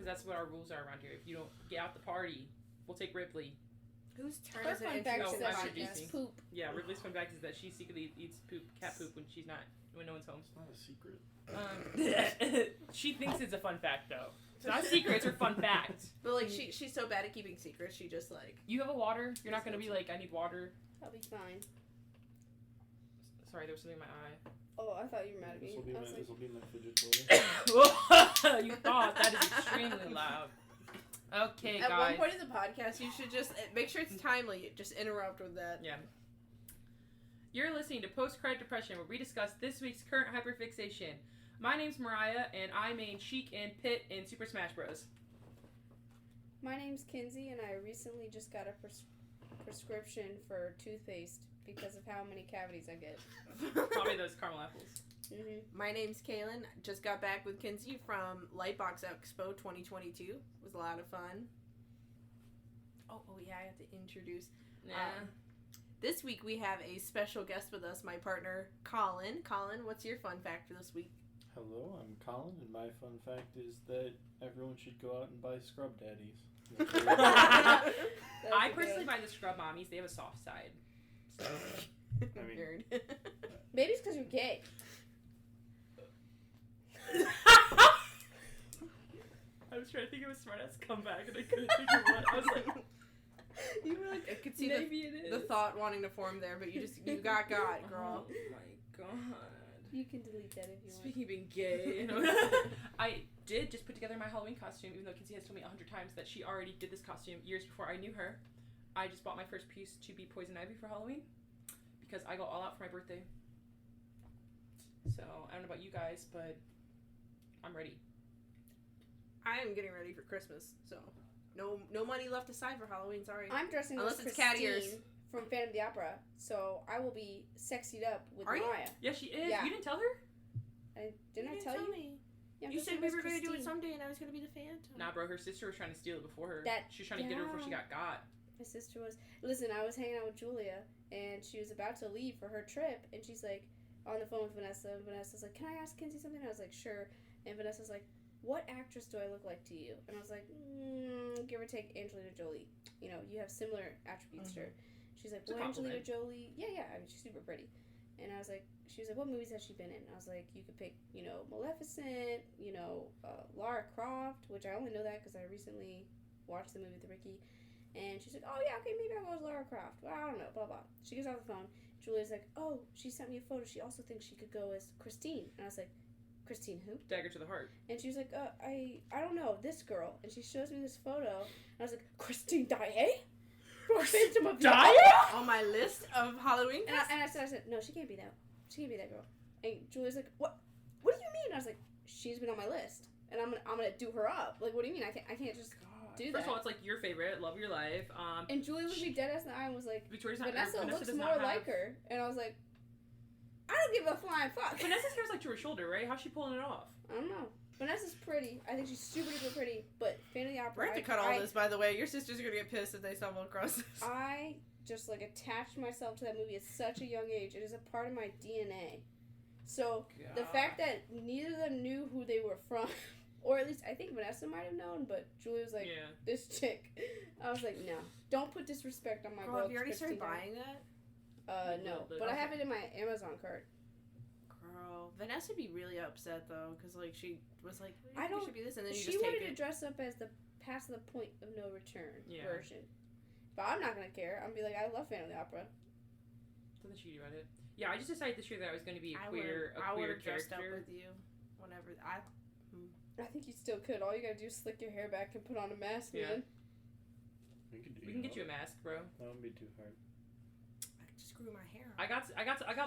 because that's what our rules are around here. If you don't get out the party, we'll take Ripley. Whose turn Her is it fun into fact this is that she podcast? eats poop. Yeah, Ripley's fun fact is that she secretly eats cat poop when no one's home. It's not a secret. She thinks it's a fun fact though. It's not a secret. It's her fun fact. But like she's so bad at keeping secrets, she just like. You have a water. You're not gonna be like, I need water. I'll be fine. Sorry, there was something in my eye. Oh, I thought you were mad at me. This will be my fidget toy. You thought that is extremely loud. Okay, At guys. one point in the podcast, you should just make sure it's timely. Just interrupt with that. Yeah. You're listening to Post-Credit Depression, where we discuss this week's current hyperfixation. My name's Mariah, and I main Sheik and Pit in Super Smash Bros. My name's Kinsey, and I recently just got a prescription for toothpaste because of how many cavities I get. Probably those caramel apples. Mm-hmm. My name's Kailen. Just got back with Kinsey from Lightbox Expo 2022. It was a lot of fun. Oh yeah, I have to introduce. Yeah. This week we have a special guest with us, my partner, Collin. Collin, what's your fun fact for this week? Hello, I'm Collin, and my fun fact is that everyone should go out and buy scrub daddies. I personally buy the scrub mommies. They have a soft side. So. I mean, Weird. Maybe it's because you're gay. I was trying to think of a smart-ass comeback, and I couldn't think of one. I was like... You were like, I could see Maybe it is. the thought wanting to form there, but you got girl. Oh my god. You can delete that if you want. Speaking of being gay, I did just put together my Halloween costume, even though Kinsey has told me 100 times that she already did this costume years before I knew her. I just bought my first piece to be Poison Ivy for Halloween, because I go all out for my birthday. So, I don't know about you guys, but I'm ready. I am getting ready for Christmas, so no money left aside for Halloween. Sorry. I'm dressing Unless as it's cat ears. Christine from Phantom of the Opera, so I will be sexied up with Are you? Mariah. Yeah, she is. Yeah. You didn't tell her? Didn't I tell you? Me. Yeah, I'm You dressing said we as were going to do it Christine. someday, and I was going to be the Phantom. Nah, bro, her sister was trying to steal it before her. She was trying to get her before she got. My sister was. Listen, I was hanging out with Julia, and she was about to leave for her trip, and she's like on the phone with Vanessa. Vanessa's like, "Can I ask Kinsey something?" I was like, "Sure." And Vanessa's like, "What actress do I look like to you?" And I was like, give or take Angelina Jolie. You know, you have similar attributes to her. She's like, "Well, Angelina Jolie, yeah. I mean, she's super pretty." And I was like, she was like, "What movies has she been in?" And I was like, "You could pick, Maleficent, Lara Croft," which I only know that because I recently watched the movie with Ricky. And she's like, "Oh, yeah, okay, maybe I'll go with Lara Croft." Well, I don't know, blah, blah. She gets off the phone. Julia's like, "Oh, she sent me a photo. She also thinks she could go as Christine." And I was like, "Christine who?" Dagger to the heart. And she was like, I don't know, this girl. And she shows me this photo. And I was like, "Christine Daae? From Phantom of the Opera?" On my list of Halloween And I said, "No, she can't be that. She can't be that girl." And Julia's like, What do you mean?" I was like, "She's been on my list. And I'm gonna do her up. Like, what do you mean? I can't just do that." First of all, it's like your favorite, love of your life. And Julia looked me dead ass in the eye and was like, Victoria's Vanessa looks does more not have... like her. And I was like, I don't give a flying fuck. Vanessa's hair's like to her shoulder, right? How's she pulling it off? I don't know. Vanessa's pretty. I think she's super duper pretty. But Phantom of the Opera. We're going to cut all this, by the way. Your sister's going to get pissed if they stumble across this. I just attached myself to that movie at such a young age. It is a part of my DNA. So the fact that neither of them knew who they were from, or at least I think Vanessa might have known, but Julia was like, "This chick." I was like, "No, don't put disrespect on my girl." Have you already started buying that? No, but I have it in my Amazon cart. Girl, Vanessa would be really upset though, because she was like, "I don't." Should be this, and then you she just take wanted it. to dress up as the past the point of no return version, but I'm not gonna care. I'm gonna be like, "I love Phantom of the Opera." Something she about it. Yeah, I just decided this year that I was going to be I queer would have dressed up character. with you whenever. I think you still could. All you gotta do is slick your hair back and put on a mask, man. We can get you a mask, bro. That wouldn't be too hard. I just grew my hair. I got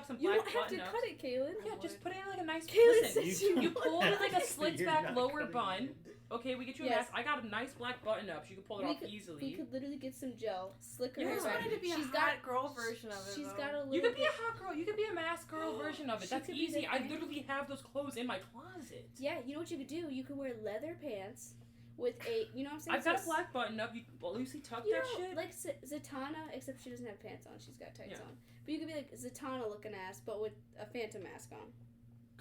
some black You don't have to button-ups. cut it, Kailen. Yeah, just put it in like a nice. Kailen Listen, says you pull it like a slits You're back not lower cutting bun. it. Okay, we get you a Yes. mask. I got a nice black button up. So you can pull it off easily. We could literally get some gel, slick her Yeah, hair I just back. wanted to be She's a got hot girl version of it. She's though. got a little. You could be a bit- hot girl. You could be a mask girl version of it. She That's could be easy. the I thing. literally have those clothes in my closet. Yeah, you know what you could do? You could wear leather pants with a. You know what I'm saying? I've got a black button up. You loosely tuck You that know, shit. like Zatanna, except she doesn't have pants on. She's got tights Yeah. on. But you could be like Zatanna looking ass, but with a Phantom mask on.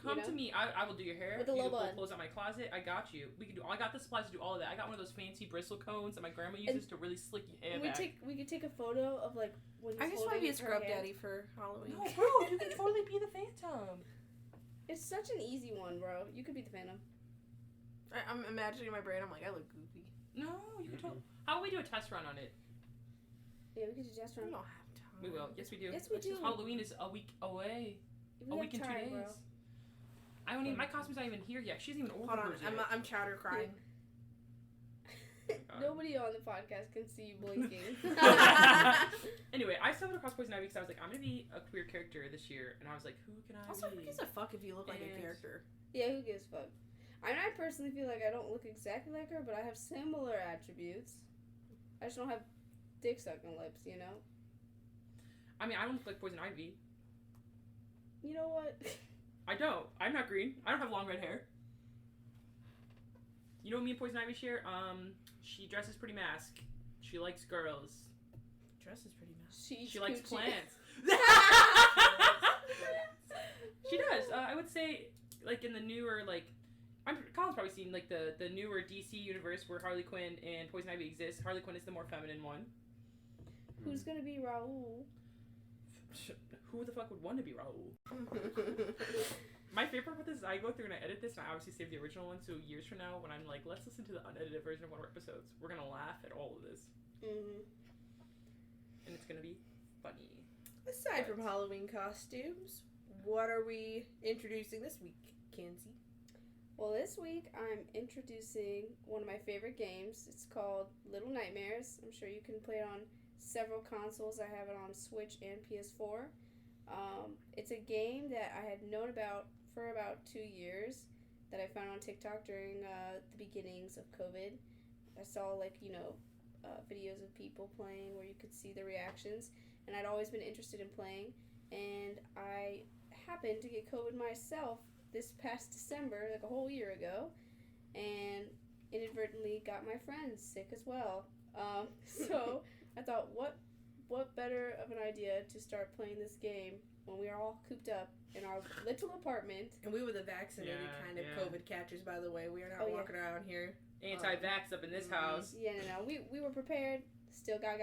Come to me. I will do your hair. With a you low can pull bun. clothes out my closet. I got you. We can do. I got the supplies to do all of that. I got one of those fancy bristle cones that my grandma uses to really slick your hair back. We could take a photo of like when he's I just want to be a her scrub hand. daddy for Halloween. No, bro, you can totally be the Phantom. It's such an easy one, bro. You could be the Phantom. I'm imagining in my brain. I'm like, I look goofy. No, you can totally. How about we do a test run on it? Yeah, we could do just We run. don't have time. We will. Yes, we do. Yes, we It's just do. Halloween is a week away. We A week have and 2 time, days. bro. I don't even. My costume's not even here yet. She hasn't even ordered Hold on, hers yet. I'm chowder crying. God. Nobody on the podcast can see you blinking. Anyway, I stumbled across Poison Ivy because I was like, I'm gonna be a queer character this year, and I was like, who can I Also, who be? gives a fuck if you look like a And- character? Yeah, who gives a fuck? I mean, I personally feel like I don't look exactly like her, but I have similar attributes. I just don't have dick sucking lips, you know? I mean, I don't look like Poison Ivy. You know what? I don't. I'm not green. I don't have long red hair. You know what me and Poison Ivy share? She dresses pretty mask. She likes girls. Dress is pretty nice. She likes coochie. plants. She does. I would say, like, in the newer, like, Colin's probably seen, like, the newer DC universe where Harley Quinn and Poison Ivy exist. Harley Quinn is the more feminine one. Who's gonna be Raoul? Who the fuck would want to be Raoul? My favorite part about this is I go through and I edit this, and I obviously save the original one, so years from now, when I'm like, let's listen to the unedited version of one of our episodes, we're gonna laugh at all of this. Mm-hmm. And it's gonna be funny. Aside from Halloween costumes, what are we introducing this week, Kenzie? Well, this week I'm introducing one of my favorite games. It's called Little Nightmares. I'm sure you can play it on several consoles. I have it on Switch and PS4. It's a game that I had known about for about 2 years that I found on TikTok during the beginnings of COVID. I saw, like, videos of people playing where you could see the reactions, and I'd always been interested in playing, and I happened to get COVID myself this past December, like a whole year ago, and inadvertently got my friends sick as well. So I thought, what better of an idea to start playing this game when we are all cooped up in our little apartment. And we were the vaccinated kind of Yeah. COVID catchers, by the way. We are not walking around here. Anti-vax up in this house. Yeah, no, we were prepared, still got.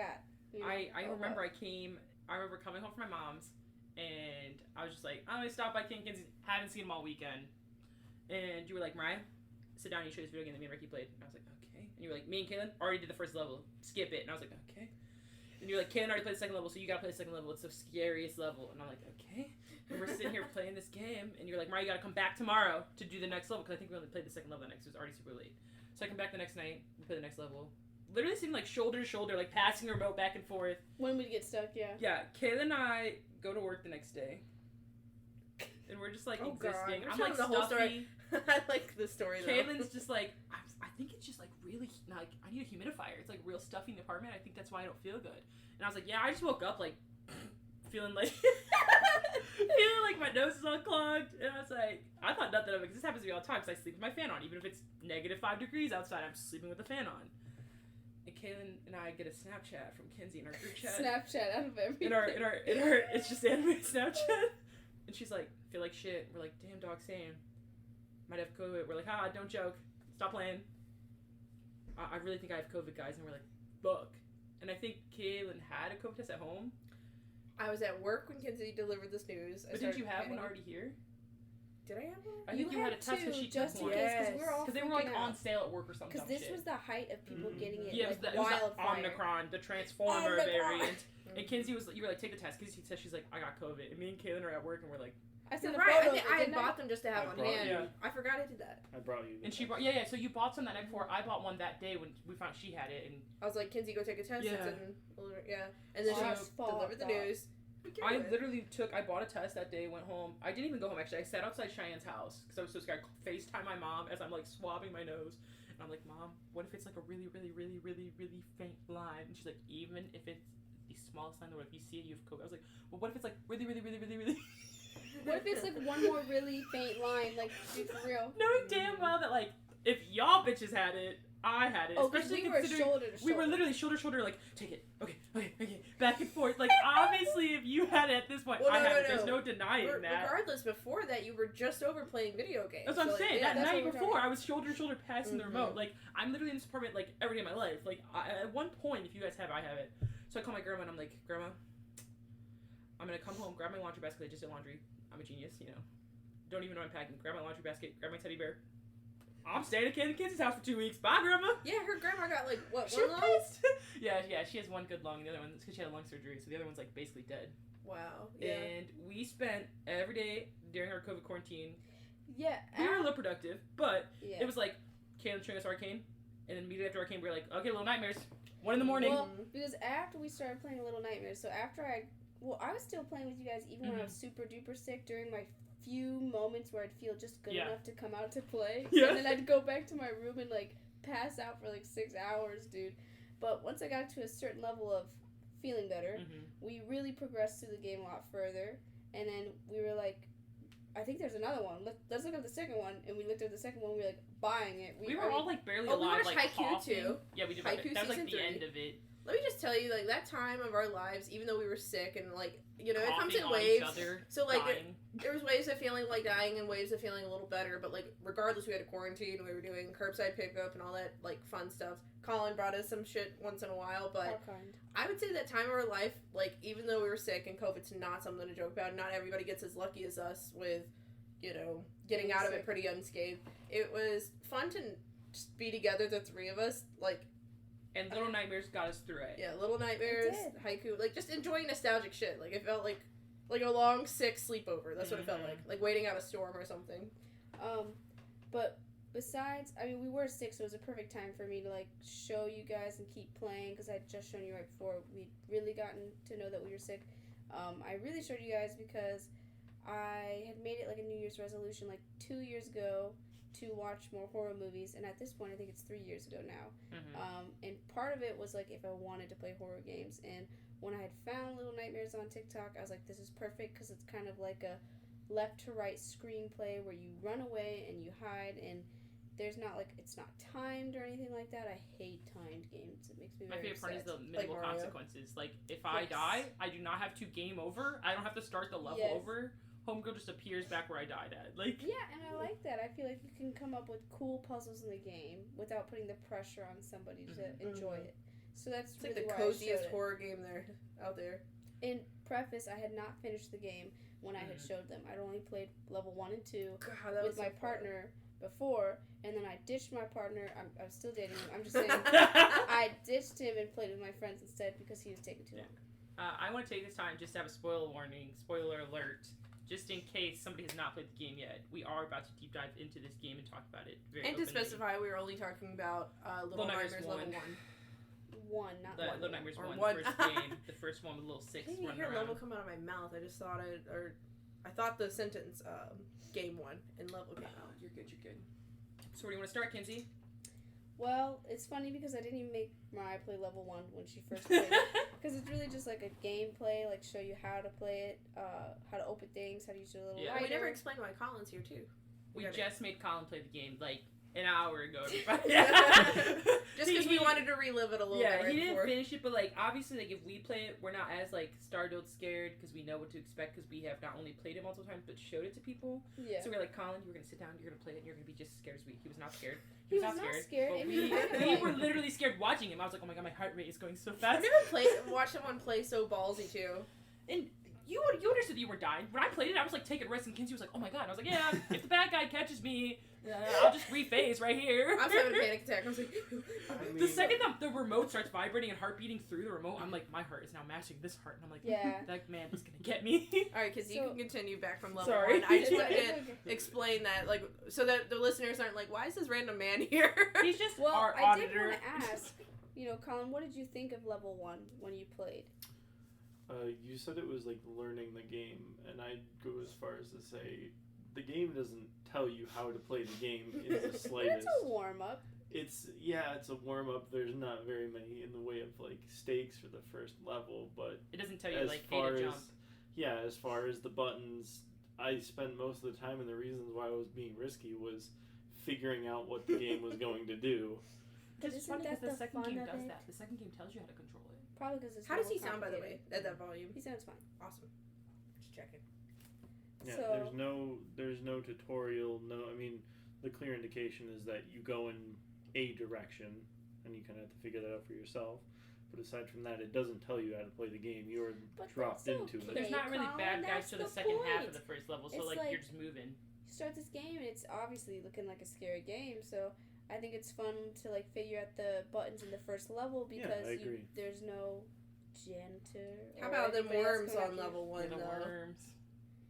You know, I remember I remember coming home from my mom's, and I was just like, I'm gonna stop by King Kinsey. Haven't seen him all weekend. And you were like, Mariah, sit down and show this video game that me and Ricky played. And I was like, okay. And you were like, me and Kailen already did the first level. Skip it. And I was like, okay. And you're like, Kailen already played the second level, so you gotta play the second level. It's the scariest level. And I'm like, okay. And we're sitting here playing this game, and you're like, Mariah, you gotta come back tomorrow to do the next level, because I think we only played the second level that night, so it was already super late. So I come back the next night, we play the next level. Literally seemed like shoulder to shoulder, like passing the remote back and forth. When we get stuck, yeah. Yeah, Kayla and I go to work the next day. And we're just like existing. God. I'm like the stuffy. whole story. I like the story though. Kaylin's just like, I think it's just like really, like, I need a humidifier. It's like real stuffy in the apartment. I think that's why I don't feel good. And I was like, yeah, I just woke up like feeling like my nose is all clogged. And I was like, I thought nothing of it, because this happens to me all the time, because I sleep with my fan on. Even if it's -5 degrees outside, I'm sleeping with the fan on. And Kailen and I get a Snapchat from Kenzie in our group chat. Snapchat out of everything. In our it's just animated Snapchat. And she's like, feel like shit. We're like, damn, dog, same. Might have COVID. We're like, don't joke. Stop playing. I really think I have COVID, guys. And we're like, fuck. And I think Kailen had a COVID test at home. I was at work when Kenzie delivered this news. But didn't you have one already here? Did I have one? I think you had a test because she took just in one. case, because we were all Because they were like freaking on out. sale at work or something. Because this was the height of people getting it, Yeah, like it was the wildfire. Omicron, the Transformer Omicron. variant. And Kenzie you were like, take the test. Kenzie said, she's like, I got COVID. And me and Kailen are at work, and we're like, I said You're the right. photos, I had didn't bought them just to have I on brought- hand. yeah. I forgot I did that. I brought you. and she brought, yeah. So you bought some that night before. I bought one that day when we found she had it, and I was like, Kenzie, go take a test. Yeah. And then Oh, she fuck delivered the that. news. I literally I bought a test that day, went home. I didn't even go home, actually. I sat outside Cheyenne's house because I was so scared. I FaceTime my mom as I'm like swabbing my nose. And I'm like, Mom, what if it's like a really, really, really, really, really faint line? And she's like, even if it's the smallest line in the world, if you see it, you have COVID. I was like, well, what if it's like really, really, really, really, really... What if it's like one more really faint line, like, dude, for real? Knowing damn well that, like, if y'all bitches had it, I had it. Oh, because especially we were considering shoulder to shoulder. we were literally shoulder to shoulder, like, take it, okay, back and forth. Like, obviously, if you had it at this point, Well, I no, had it. no, There's no. no denying that. Regardless, before that, you were just over playing video games. That's what I'm saying. yeah, That that's night what we're before, talking I was shoulder to shoulder passing the Mhm. remote. Like, I'm literally in this apartment, like, every day of my life. Like, at one point, if you guys have, I have it. So I call my grandma and I'm like, Grandma, I'm gonna come home, grab my laundry basket. I just did laundry. I'm a genius, you know. Don't even know I'm packing. Grab my laundry basket. Grab my teddy bear. I'm staying at Kenzie's house for 2 weeks. Bye, Grandma. Yeah, her grandma got like what? She One was lung? pissed. yeah. She has one good lung. The other one, because she had a lung surgery, so the other one's like basically dead. Wow. Yeah. And we spent every day during our COVID quarantine. Yeah. We were a little productive, but Yeah. it was like Kailen showing us Arcane, and then immediately after Arcane, we were like, okay, Little Nightmares. 1 in the morning. Well, because after we started playing Little Nightmares, so after I was still playing with you guys even when I was super duper sick during my few moments where I'd feel just good Yeah. enough to come out to play. Yeah. And then I'd go back to my room and like pass out for like 6 hours, dude. But once I got to a certain level of feeling better, we really progressed through the game a lot further. And then we were like, I think there's another one. Let's look at the second one. And we looked at the second one. We were like buying it. We were all like barely Oh, we alive, watched like Haikyuu, coughing. too. Yeah, we did. Haikyuu That was like season the 3. end of it. Let me just tell you, like, that time of our lives, even though we were sick and, like, you know, it comes Coughing in on waves. each other, So, like, dying. there was waves of feeling like dying and waves of feeling a little better, but, like, regardless, we had a quarantine, we were doing curbside pickup and all that, like, fun stuff. Collin brought us some shit once in a while, but How kind. I would say that time of our life, like, even though we were sick and COVID's not something to joke about, not everybody gets as lucky as us with, you know, getting out of it pretty unscathed. It was fun to just be together, the three of us, like, And Little Nightmares got us through it. yeah, Little Nightmares, It Haikyuu, like, just enjoying nostalgic shit. Like, it felt like a long, sick sleepover. That's what it felt like waiting out a storm or something. But besides, I mean, we were sick, so it was a perfect time for me to like show you guys and keep playing because I'd just shown you right before we'd really gotten to know that we were sick. I really showed you guys because I had made it like a New Year's resolution like 2 years ago to watch more horror movies, and at this point I think it's 3 years ago now. And part of it was like if I wanted to play horror games, and when I had found Little Nightmares on TikTok, I was like, this is perfect because it's kind of like a left to right screenplay where you run away and you hide, and there's not like, it's not timed or anything like that. I hate timed games. It makes me My very favorite part is upset. the minimal Mario. consequences. Like, if I Yes. die, I do not have to game over. I don't have to start the level Yes. over. Homegirl just appears back where I died at. Like, Yeah, and I like that. I feel like you can come up with cool puzzles in the game without putting the pressure on somebody to enjoy it. So that's It's like really the why I showed coziest it. horror game there out there. In preface, I had not finished the game when I had showed them. I'd only played level 1 and 2 God, that with was my so fun. partner before, and then I ditched my partner. I'm still dating him. I'm just saying. I ditched him and played with my friends instead because he was taking too long. I want to take this time just to have a spoiler warning, spoiler alert, just in case somebody has not played the game yet. We are about to deep dive into this game and talk about it very And to openly. specify, we were only talking about Little Nightmares level 1. One, not The one. Little Nightmares Or 1, one. the first game, the first one with little I six didn't even running hear around. level come out of my mouth. I just thought I thought the sentence game 1 and level came out. You're good, you're good. So where do you want to start, Kinsey? Well, it's funny because I didn't even make Mariah play level 1 when she first played it. Because it's really just like a gameplay, like show you how to play it, how to open things, how to use your little Yeah. lighter. We never explained why Colin's here too. We got it. just made Collin play the game, like, an hour ago. Everybody. Just because we wanted to relive it a little bit Yeah, right he didn't before. finish it, but, like, obviously, like, if we play it, we're not as, like, startled, scared, because we know what to expect, because we have not only played it multiple times, but showed it to people. Yeah. So we're like, Collin, you're going to sit down, you're going to play it, and you're going to be just scared as we. He was not scared. He was not scared, But and he we, was kind of we like- were literally scared watching him. I was like, oh my god, my heart rate is going so I've fast. never watched someone play so ballsy too. And you understood you were dying. When I played it, I was like taking risks, and Kinsey was like, oh my god. I was like, yeah, if the bad guy catches me, I'll just rephase right here. I was having a panic attack. I was like, The second the remote starts vibrating and heart beating through the remote, I'm like, my heart is now matching this heart. And I'm like, Yeah. that man is going to get me. alright, because you So- can continue back from level Sorry. 1. I just It's wanted okay, to it's okay. explain that, like, so that the listeners aren't like, why is this random man here? He's just Well, our I did auditor. want to ask, Collin, what did you think of level 1 when you played? You said it was like learning the game, and I'd go as far as to say the game doesn't tell you how to play the game in the But slightest. it's a warm up. It's a warm up. There's not very many in the way of like stakes for the first level, but It doesn't tell you, as like, far hey to as jump. as far as the buttons, I spent most of the time, and the reasons why I was being risky was figuring out what the game was going to do. But It's isn't funny that because the the second fun game of does it? that. The second game tells you how to control it. Probably because it's How does more he sound, by the way, complicated. at that volume? He sounds fine. Awesome. Just checking. Yeah, So- there's no tutorial. No, I mean, the clear indication is that you go in a direction, and you kind of have to figure that out for yourself. But aside from that, it doesn't tell you how to play the game. You're But dropped that's into okay. But it. there's not really Colin, bad guys that's to the the second half point. of the first level, so It's like like- you're just moving. You start this game and it's obviously looking like a scary game, so I think it's fun to like figure out the buttons in the first level because I agree. there's no janitor. How or about the anybody else worms coming on after you. level 1, Yeah, the though? worms.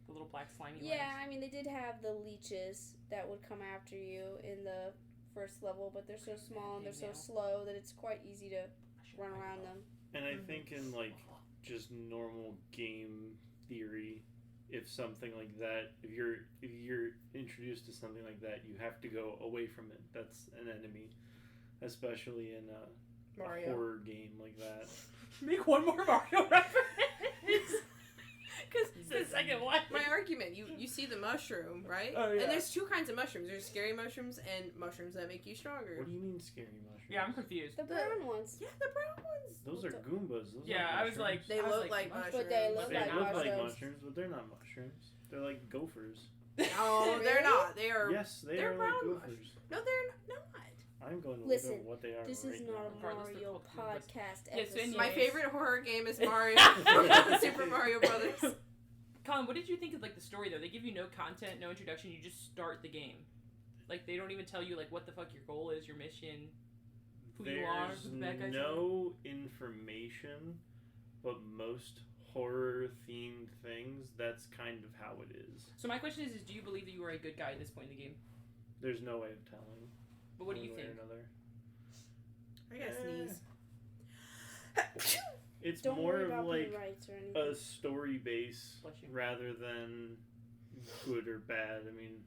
The little black slimy Yeah, worms. I mean they did have the leeches that would come after you in the first level, but they're so small and they're so Yeah. slow that it's quite easy to run around them. And I think in like just normal game theory, if something like that, if you're introduced to something like that, you have to go away from it. That's an enemy, especially in a Mario. horror game like that. Make one more Mario reference. Because it's the second one. My argument, you see the mushroom, right? Oh, yeah. And there's two kinds of mushrooms. There's scary mushrooms and mushrooms that make you stronger. What do you mean scary mushrooms? Yeah, I'm confused. The brown ones. Yeah, the brown ones. Those are Goombas. Those Yeah, aren't I was like, mushrooms. They I was look like mushrooms. But they look They like look like mushrooms. mushrooms, but they're not mushrooms. They're like gophers. No, they're Really? not. They are. Yes, they they're are like brown gophers. No, they're not. I'm going to Listen, look up what they are This right is now. not a Regardless, they're Mario called Goombas. podcast Yeah, so episode. My Anyways. favorite horror game is Mario. Super Mario Brothers. Colin, what did you think of like the story though? They give you no content, no introduction. You just start the game. Like they don't even tell you like what the fuck your goal is, your mission, who you are, who the bad guys are. no information, but most horror themed things, that's kind of how it is. So my question is do you believe that you are a good guy at this point in the game? There's no way of telling. But what do one you way or think? Another. I gotta sneeze. It's Don't more worry of about like being right or anything. a story base Bless you. rather than good or bad. I mean,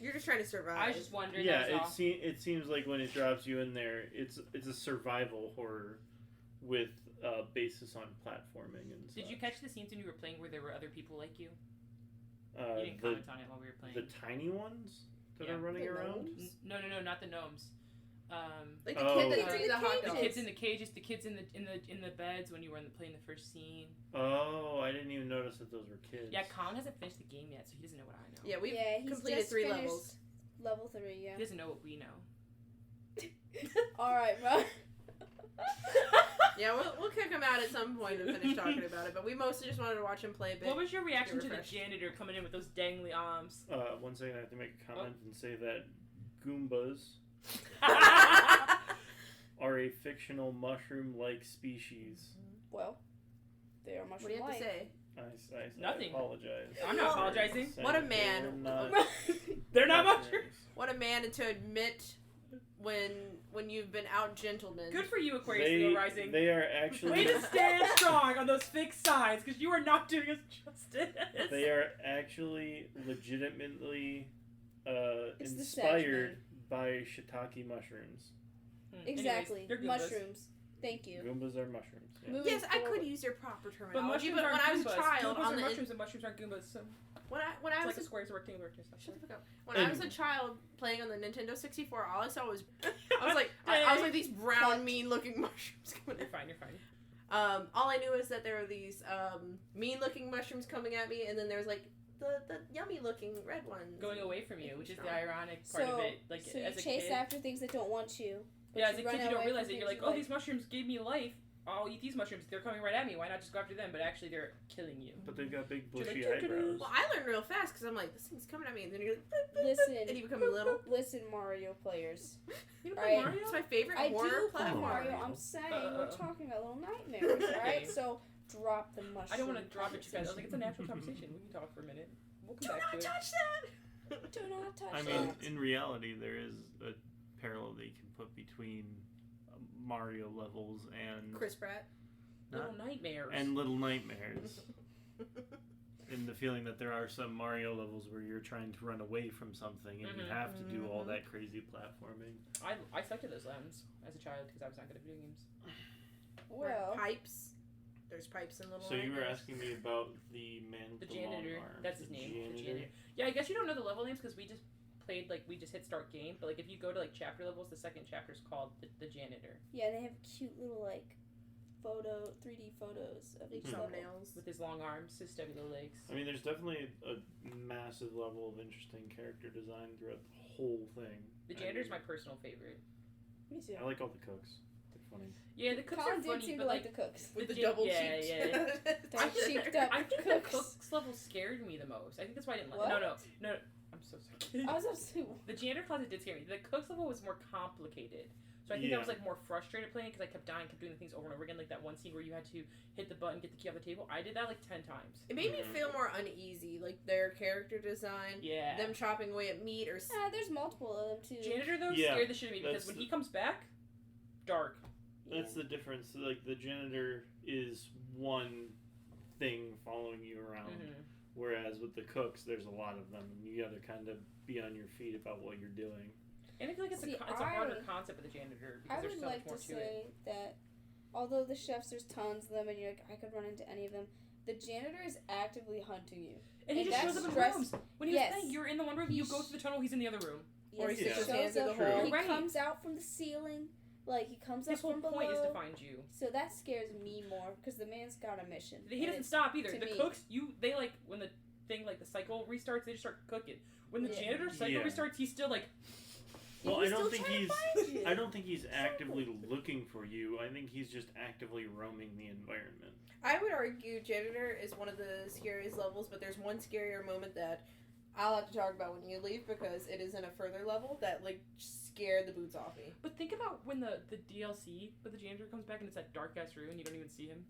You're just trying to survive. I was just wondering. yeah, that was all. it seems like when it drops you in there, it's a survival horror with basis on platforming and Did such. you catch the scenes when you were playing where there were other people like you? You didn't the comment on it while we were playing. the tiny ones that Yeah. are running The around? gnomes? No, not the gnomes. Like the Oh. kid that Kids eats in the the hot cages. The dog. kids in the cages, the kids in the beds when you were playing the first scene. Oh, I didn't even notice that those were kids. Yeah, Colin hasn't finished the game yet, so he doesn't know what I know. Yeah, we've Yeah, he's completed just 3 finished levels. Level 3, yeah. He doesn't know what we know. Alright, bro. Yeah, we'll kick him out at some point and finish talking about it. But we mostly just wanted to watch him play a bit. What was your reaction to the refreshed. janitor coming in with those dangly arms? 1 second, I have to make a comment and say that Goombas are a fictional mushroom-like species. Well, they are What do you have to mushroom-like. say? I Nothing. apologize. I'm not apologizing. What a man. They're not mushrooms. What a man to admit when you've been out gentleman. Good for you, Aquarius Leo Rising. They are actually. Way to stand strong on those fake signs, because you are not doing us justice. They are actually legitimately It's the inspired by shiitake mushrooms. Exactly. Anyways, they're Goombas. mushrooms. Thank you. Goombas are mushrooms. Yeah. Moving Yes, I forward. could use your proper But terminology, mushrooms but aren't when I was a Goombas. child Goombas on are the mushrooms and mushrooms aren't Goombas. So when I it's was like the squares working and working. Shut the fuck up. When I was a child playing on the Nintendo 64, all I saw was I was like these brown mean looking mushrooms coming in. You're fine. All I knew is that there were these mean looking mushrooms coming at me, and then there was like the yummy looking red ones Going away from you, which is the ironic So, part of it. Like so you as a chase kid. after things that don't want you. but Yeah, as a run kid, you don't away realize from it. You're things like, you oh, these mushrooms gave me life. I'll eat these mushrooms. They're coming right at me. Why not just go after them? But actually, they're killing you. But they've got big You're like, bushy "Doo-doo-doo." eyebrows. Well, I learned real fast because I'm like, this thing's coming at me, and then you're like, boop, boop, boop, Listen. and you become little. Listen, Mario players. You don't Alright. play Mario? It's my favorite I horror do play platform. Mario. I'm saying we're talking about Little Nightmares, Okay. alright? So drop the mushroom. I don't want to drop it, you guys. I was like, it's a natural conversation. We can talk for a minute. We'll Do come back not to it. touch that! Do not touch I mean, that. in reality, there is a parallel that you can put between Mario levels and Chris Pratt. Little nightmares. and Little Nightmares. In the feeling that there are some Mario levels where you're trying to run away from something and you have to do all that crazy platforming. I sucked at those levels as a child because I was not good at video games. Well, Pipes. There's pipes in Little So you were Nightmares. asking me about the man with The the long janitor. arms. That's his The name. The janitor. janitor. Yeah, I guess you don't know the level names because we just played like we just hit start game, but like if you go to like chapter levels, the second chapter is called the janitor Yeah, they have cute little like 3D photos of each level. Thumbnails. with his long arms, his stubby little legs. I mean, there's definitely a massive level of interesting character design throughout the whole thing. The janitor's my personal favorite. Me too. I like all the cooks. They're funny. Yeah, the cooks Colin are funny, did seem but to like like the cooks. With the Yeah, double yeah, cheeked. yeah. They're cheeked up I think the cooks. cooks level scared me the most. I think that's why I didn't like. What? No. I'm so sorry. I was upset. The janitor closet did scare me. The cooks level was more complicated. So I think I was like more frustrated playing because I kept dying, kept doing the things over and over again. Like that one scene where you had to hit the button, get the key off the table. I did that like 10 times. It made me feel more uneasy, like their character design, Yeah. them chopping away at meat or. There's multiple of them too. Janitor though Yeah, scared the shit out of me because when he comes back, dark. That's the difference. Like, the janitor is one thing following you around. Mm-hmm. Whereas with the cooks, there's a lot of them, and you gotta kind of be on your feet about what you're doing. And I feel like it's a harder concept with the janitor because I there's would so like much more to to it. say that although the chefs, there's tons of them, and you're like, I could run into any of them. The janitor is actively hunting you. And he And just that's shows up in stress- rooms. When he was Yes. playing, you're in the one room, you go through the tunnel, he's in the other room. Or he Yes, sticks his shows hands in the up, hole. He Right. comes out from the ceiling, like he comes His up whole from below. point is to find you. So that scares me more because the man's got a mission. He and doesn't it's- stop either. to The me. cooks, they like when the thing like the cycle restarts, they just start cooking. When the Yeah. janitor cycle Yeah. restarts, he's still like. Well, He's I don't still think trying he's. to find you. I don't think he's actively looking for you. I think he's just actively roaming the environment. I would argue Janitor is one of the scariest levels, but there's one scarier moment that I'll have to talk about when you leave because it is in a further level that like scared the boots off me. But think about when the DLC, but the janitor comes back and it's that dark ass room and you don't even see him.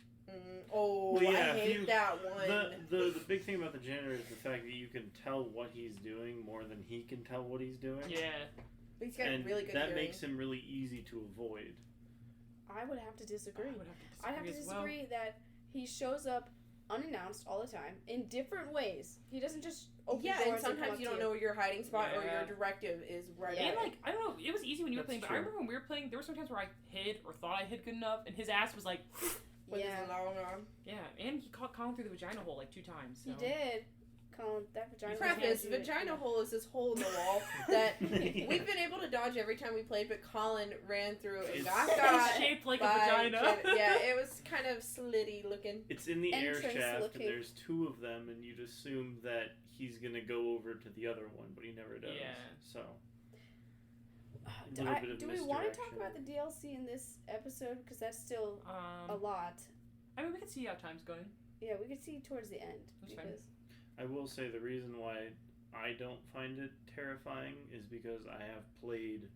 Oh, Well, yeah, I if hate you- that one. The big thing about the janitor is the fact that you can tell what he's doing more than he can tell what he's doing. Yeah. But he's got And really good that hearing. makes him really easy to avoid. I would have to disagree. I would have to I'd have to disagree that he shows up unannounced all the time in different ways. He doesn't just open Yeah, doors and and come sometimes up you to don't know where your hiding spot or Yeah. your directive is right Yeah. And away. like, I don't know, it was easy when you were That's playing, but I true. remember when we were playing, there were some times where I hid or thought I hid good enough and his ass was like, With Yeah, his long arm. yeah, and he caught Colin through the vagina hole like 2 times. So. he did. Colin, that vagina. Preface, was vagina hole is this hole in the wall that we've been able to dodge every time we played, but Colin ran through and got It's got shaped like a by vagina. Yeah, it was kind of slitty looking. It's in the air Entrance shaft, looking. and there's 2 of them, and you'd assume that he's gonna go over to the other one, but he never does. Yeah. So. Do, little bit of do we want to talk misdirection. about the DLC in this episode? Because that's still a lot. I mean, we can see how time's going. Yeah, we could see towards the end. That's fine. Because I will say the reason why I don't find it terrifying is because I have played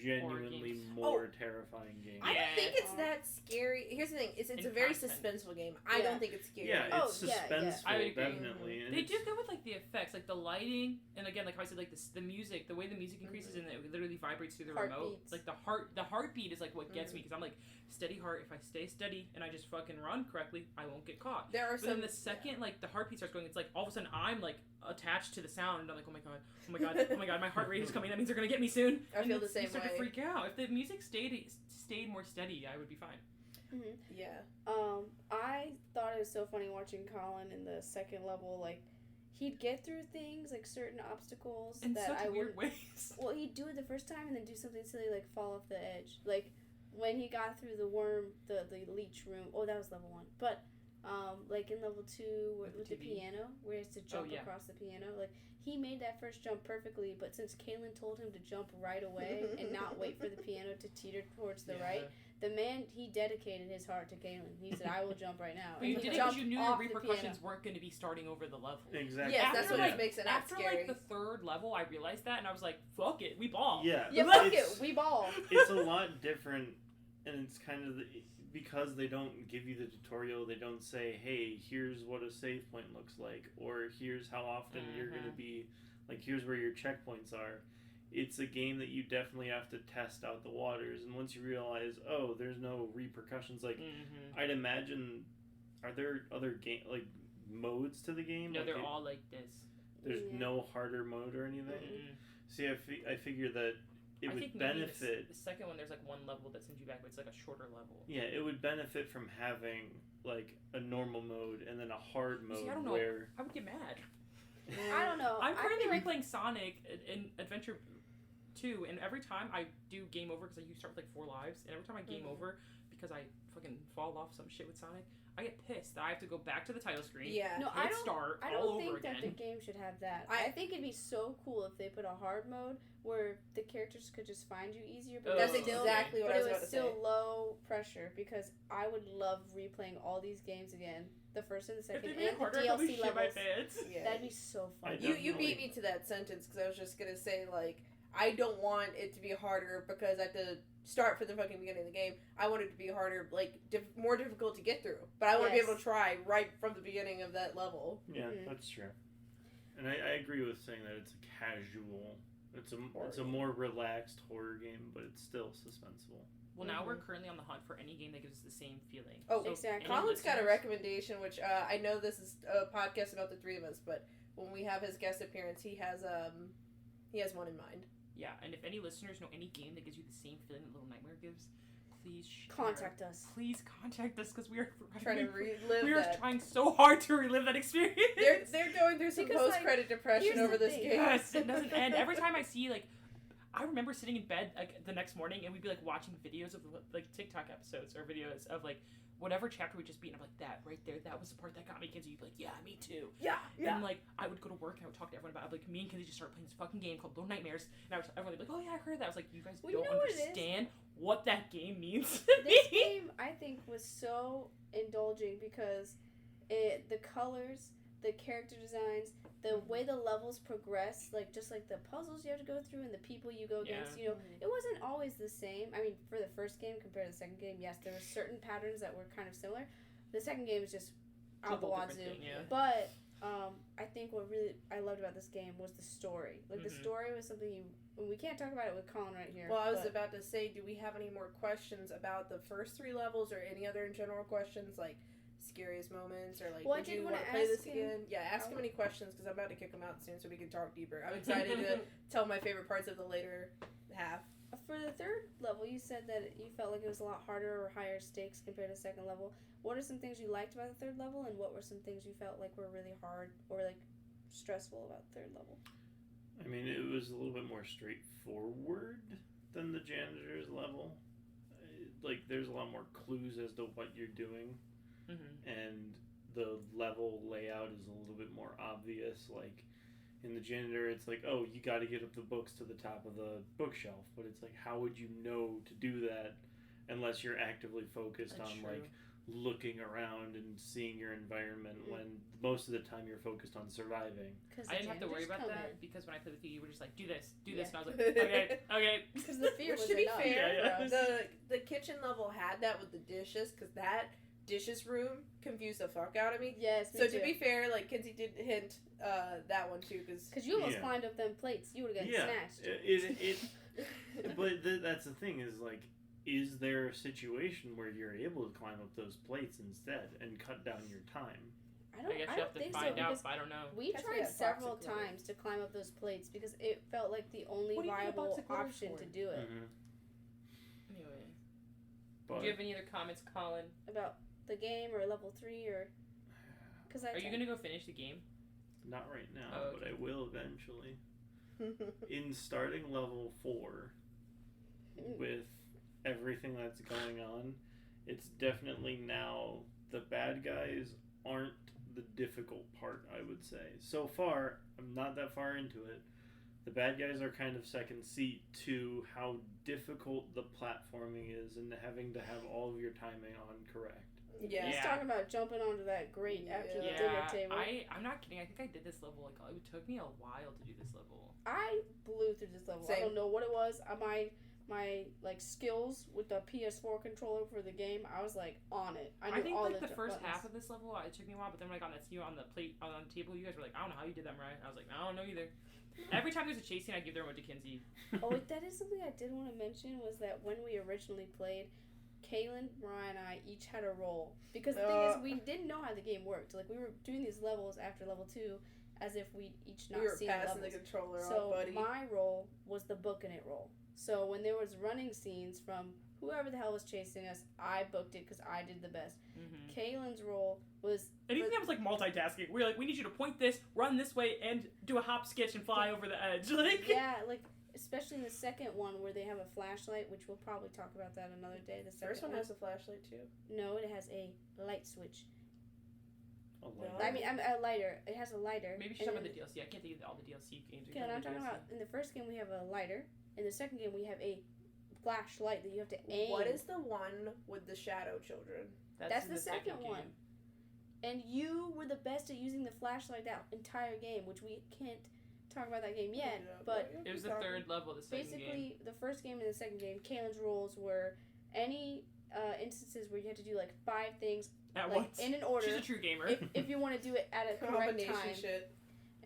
genuinely games. more terrifying games. I don't Yeah. think it's that scary. Here's the thing: it's In a very content. suspenseful game. I Yeah. don't think it's scary. Yeah, Oh, it's yeah, yeah. suspenseful, I would agree. definitely. And They it's, do good with like the effects, like the lighting, and again, like how I said, like the music, the way the music increases and it literally vibrates through the remote. Heartbeats. Like the heartbeat is like what gets me because I'm like steady heart. If I stay steady and I just fucking run correctly, I won't get caught. There are But then some. the second like the heartbeat starts going, it's like all of a sudden I'm like attached to the sound and I'm like, oh my god, oh my god, oh my god, my heart rate is coming. That means they're gonna get me soon. I And feel the it's- same you start to way. freak out. If the music stayed more steady, I would be fine. Yeah. I thought it was so funny watching Colin in the second level. Like, he'd get through things, like certain obstacles In that such I weird would. ways. Well, he'd do it the first time and then do something silly like fall off the edge. Like when he got through the worm, the leech room. Oh, that was level 1. But like in level 2 with the TV. piano, where he has to jump yeah. across the piano. Like he made that first jump perfectly, but since Kailen told him to jump right away and not wait for the piano to teeter towards the right, the man, he dedicated his heart to Kailen. He said, "I will jump right now." But you And he did it because jumped you knew off your the repercussions piano. weren't going to be starting over the level. exactly. Yes, that's After, what like- makes it not After scary. like the 3rd level, I realized that, and I was like, "Fuck it, we ball." Yeah, Yeah, fuck it's- it, we ball. It's a lot different, and it's kind of because they don't give you the tutorial. They don't say, "Hey, here's what a save point looks like," or "Here's how often you're going to be." Like, here's where your checkpoints are. It's a game that you definitely have to test out the waters, and once you realize, oh, there's no repercussions. Like, Mm-hmm. I'd imagine, are there other modes to the game? No, Like, they're all like this. There's Yeah. no harder mode or anything. Mm-mm. See, I figure that it I would think maybe benefit. the second one, there's like one level that sends you back, but it's like a shorter level. Yeah, it would benefit from having like a normal mode and then a hard mode See, I don't know. where I would get mad. I don't know. I'm I currently feel replaying Sonic in Adventure 2, and every time I do game over, because you start with like 4 lives, and every time I game over, because I fucking fall off some shit with Sonic, I get pissed that I have to go back to the title screen. Yeah. No, hit start I all don't think over that the again. game should have that. I think it'd be so cool if they put a hard mode where the characters could just find you easier. But That's still, exactly what but I was it about was to say. still low pressure, because I would love replaying all these games again. The first and the If second, they made it and harder, the I'd probably DLC shit my levels. pants. Yeah. That'd be so fun. You beat me to that sentence, because I was just gonna say, like, I don't want it to be harder because I have to start from the fucking beginning of the game. I want it to be harder, like, more difficult to get through. But I want to be able to try right from the beginning of that level. Yeah, that's true. And I agree with saying that it's a casual, it's a more relaxed horror game, but it's still suspenseful. Well, now we're currently on the hunt for any game that gives us the same feeling. Oh, so exactly. Collin's got a recommendation, which I know this is a podcast about the three of us, but when we have his guest appearance, he has one in mind. Yeah, and if any listeners know any game that gives you the same feeling that Little Nightmare gives, please contact us. Please contact us, because we are trying to relive we are that. trying so hard to relive that experience. They're going through some post-credit depression over this game. Yes, it doesn't end. Every time I see, like, I remember sitting in bed like the next morning, and we'd be like watching videos of like TikTok episodes or videos of like whatever chapter we just beat, and I'm like, that right there, that was the part that got me, Kinsey. You'd be like, yeah, me too. Yeah. And like, I would go to work and I would talk to everyone about it. Like, me and Kinsey just started playing this fucking game called Little Nightmares, and everyone would be like, oh yeah, I heard that. I was like, you guys don't understand what that game means to me. This game, I think, was so indulging because the colors, the character designs, the way the levels progress, like just like the puzzles you have to go through and the people you go against, you know, it wasn't always the same. I mean, for the first game compared to the second game, yes, there were certain patterns that were kind of similar. The second game is just out the wazoo. But I think what really I loved about this game was the story. Like the story was something we can't talk about it with Collin right here. Well, I was about to say, do we have any more questions about the first 3 levels or any other general questions like scariest moments or like would you want to play this again? Yeah, ask him any questions because I'm about to kick him out soon so we can talk deeper. I'm excited to tell my favorite parts of the later half. For the third level, you said that you felt like it was a lot harder or higher stakes compared to the second level. What are some things you liked about the third level, and what were some things you felt like were really hard or like stressful about the third level? I mean, it was a little bit more straightforward than the janitor's level. Like, there's a lot more clues as to what you're doing. And the level layout is a little bit more obvious. Like in the janitor, it's like, oh, you got to get up the books to the top of the bookshelf, but it's like, how would you know to do that unless you're actively focused on like looking around and seeing your environment when most of the time you're focused on surviving. I didn't have to worry about that because when I played with you were just like, do this, and I was like, okay. Because the fear was to be enough. fair, the kitchen level had that with the dishes, because that dishes room confused the fuck out of me. Yes, me so too. to be fair, like Kinsey did hint that one too, because you almost climbed up them plates. You would have gotten snatched. But that's the thing is like, is there a situation where you're able to climb up those plates instead and cut down your time? I guess you have to find out, but I don't know. We tried several times to climb up those plates because it felt like the only viable option to do it. Anyway, but, do you have any other comments, Collin, about the game or level 3 or? Are you gonna go finish the game? Not right now, but I will eventually. In starting level 4, with everything that's going on, it's definitely now the bad guys aren't the difficult part, I would say. So far, I'm not that far into it. The bad guys are kind of second seat to how difficult the platforming is and having to have all of your timing on correct. Yeah. He's talking about jumping onto that grate after the dinner table. I'm not kidding. I think I did this level, like, it took me a while to do this level. I blew through this level. Same. I don't know what it was. My like skills with the PS4 controller for the game, I was like on it. I think all like the first buttons. half of this level, it took me a while, but then when I got that you on the plate on the table, you guys were like, I don't know how you did that, Mariah. I was like, I don't know either. Every time there's a chase scene, I give the remote to Kinsey. Oh, that is something I did want to mention was that when we originally played, Kailen, Mariah, and I each had a role. Because the thing is, we didn't know how the game worked. Like, we were doing these levels after level 2 as if we'd each not seen the levels. We were passing the controller so on, buddy. my role was the booking it role. So when there was running scenes from whoever the hell was chasing us, I booked it because I did the best. Mm-hmm. Kaylen's role was... Anything that was like multitasking. We were like, we need you to point this, run this way, and do a hop sketch and fly over the edge. Like, yeah, like, especially in the second one where they have a flashlight, which we'll probably talk about that another day. The First one has a flashlight too. No, it has a light switch. A No. I mean, a lighter. It has a lighter. maybe she's talking about the DLC. I can't think of all the DLC games. Okay, I'm talking about in the first game we have a lighter. In the second game we have a flashlight that you have to aim. What is the one with the shadow children? That's the second game. one. And you were the best at using the flashlight that entire game, which we can't talk about that game yet. But It was the third level of the second game. basically, the first game and the second game, Kaylen's rules were any instances where you had to do like 5 things At like once. in an order. She's a true gamer. if you want to do it at a correct Combination time, shit.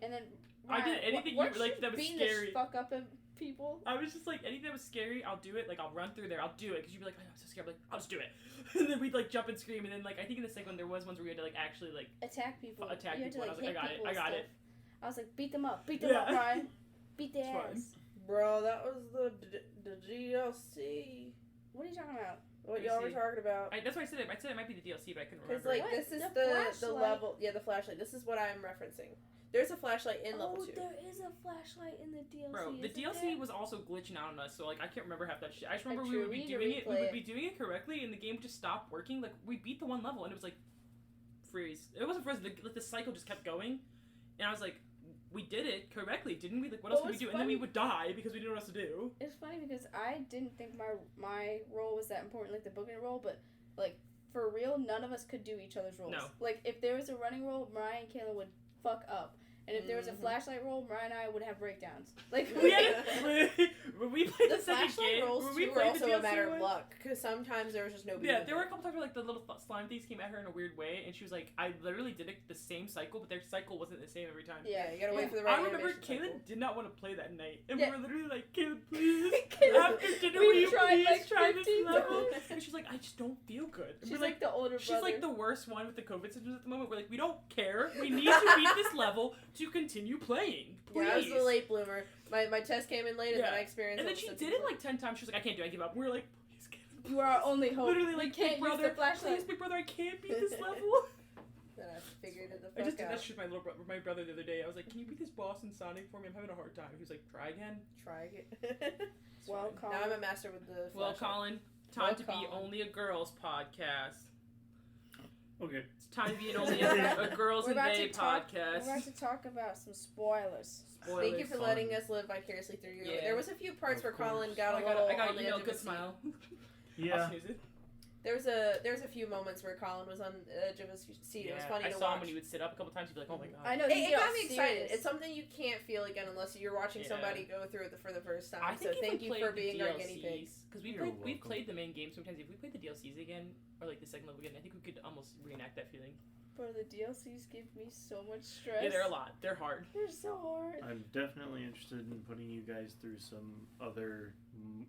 and then I did Ryan, anything weren't you like that was beating scary. the fuck up at people. I was just like, anything that was scary, I'll do it. Like, I'll run through there, I'll do it. Because you'd be like, oh, I'm so scared. I'm like, I'll just do it. And then we'd like jump and scream. And then, like, I think in the second one, there was ones where we had to like actually like Attack people. attack you had people. to, And like, I was like, hit I got it. people and stuff. I was like, beat them up, Ryan. Beat their It's fine. ass. Bro, that was the DLC. What are you talking about? What y'all were DLC. talking about? That's why I said it. I said it might be the DLC, but I couldn't Because remember. like What? this is The the flashlight? level. Yeah, the flashlight. This is what I'm referencing. There's a flashlight in level 2. There is a flashlight in the DLC. Bro, the isn't DLC there? was also glitching out on us, so like I can't remember half that shit. I just remember True, we would we be need to doing it. We replay would it. be doing it correctly, and the game would just stop working. Like we beat the one level, and it was like freeze. It wasn't freeze. The cycle just kept going, and I was like, we did it correctly, didn't we? Like what else What could we was do? And then we funny- would die because we didn't know what else to do. It's funny because I didn't think my role was that important, like the booking role, but like for real, none of us could do each other's roles. No. Like if there was a running role, Mariah and Kaylen would fuck up. And if there was a flashlight roll, Mariah and I would have breakdowns. Like When we played The the second flashlight game, rolls when we too were played also the a DLC matter of one, luck. Because sometimes there was just nobody. Yeah, in there were a couple times where like the little slime thieves came at her in a weird way, and she was like, "I literally did it the same cycle, but their cycle wasn't the same every time." Yeah, you gotta wait for the right. I remember animation Kailen cycle. did not want to play that night, and Yeah. we were literally like, "Kailen, please, Kaylen, after dinner, we will you tried, please like, try this 15 level?" times. And she's like, "I just don't feel good." And she's we're like the older brother. she's like the worst one with the COVID symptoms at the moment. We're like, we don't care. We need to beat this level to continue playing. Please. Yeah, I was the late bloomer. My test came in late, and then Yeah. I experienced. And then all the she symptoms did it late. like 10 times. She was like, I can't do it. I give up. We were like, please, Kailen, You are our only hope. Literally, We like, can't Big Brother, use the flashlight. please, Big Brother, I can't beat this level. Then I figured it the I fuck just did out. that shit with my brother the other day. I was like, can you beat this boss in Sonic for me? I'm having a hard time. He was like, try again. Try again. Well, now I'm a master with the. Well, flashlight. Colin, time to be Colin. only a girls podcast. Okay. It's time to be an only a girls We're and about they to talk. We're podcast. about to talk about some spoilers. Spoilers. Thank you for Fun. letting us live vicariously through you. Yeah. There was a few parts Of where Colin course. got Oh, a little I got on an the email. edge of Good his seat. smile. I'll Yeah. snooze it. There's a few moments where Colin was on the edge of his seat. It was funny I to saw him watch. when he would sit up a couple times. He'd be like, oh my god. I know. It, he it got got me excited. serious. It's something you can't feel again unless you're watching Yeah. somebody go through it for the first time. I think So if thank we you played for the being our guinea pig. DLCs, because You're we've welcome. played the main game sometimes. If we played the DLCs again, or like the second level again, I think we could almost reenact that feeling. Bro, the DLCs give me so much stress. Yeah, they're a lot. They're hard. They're so hard. I'm definitely interested in putting you guys through some other,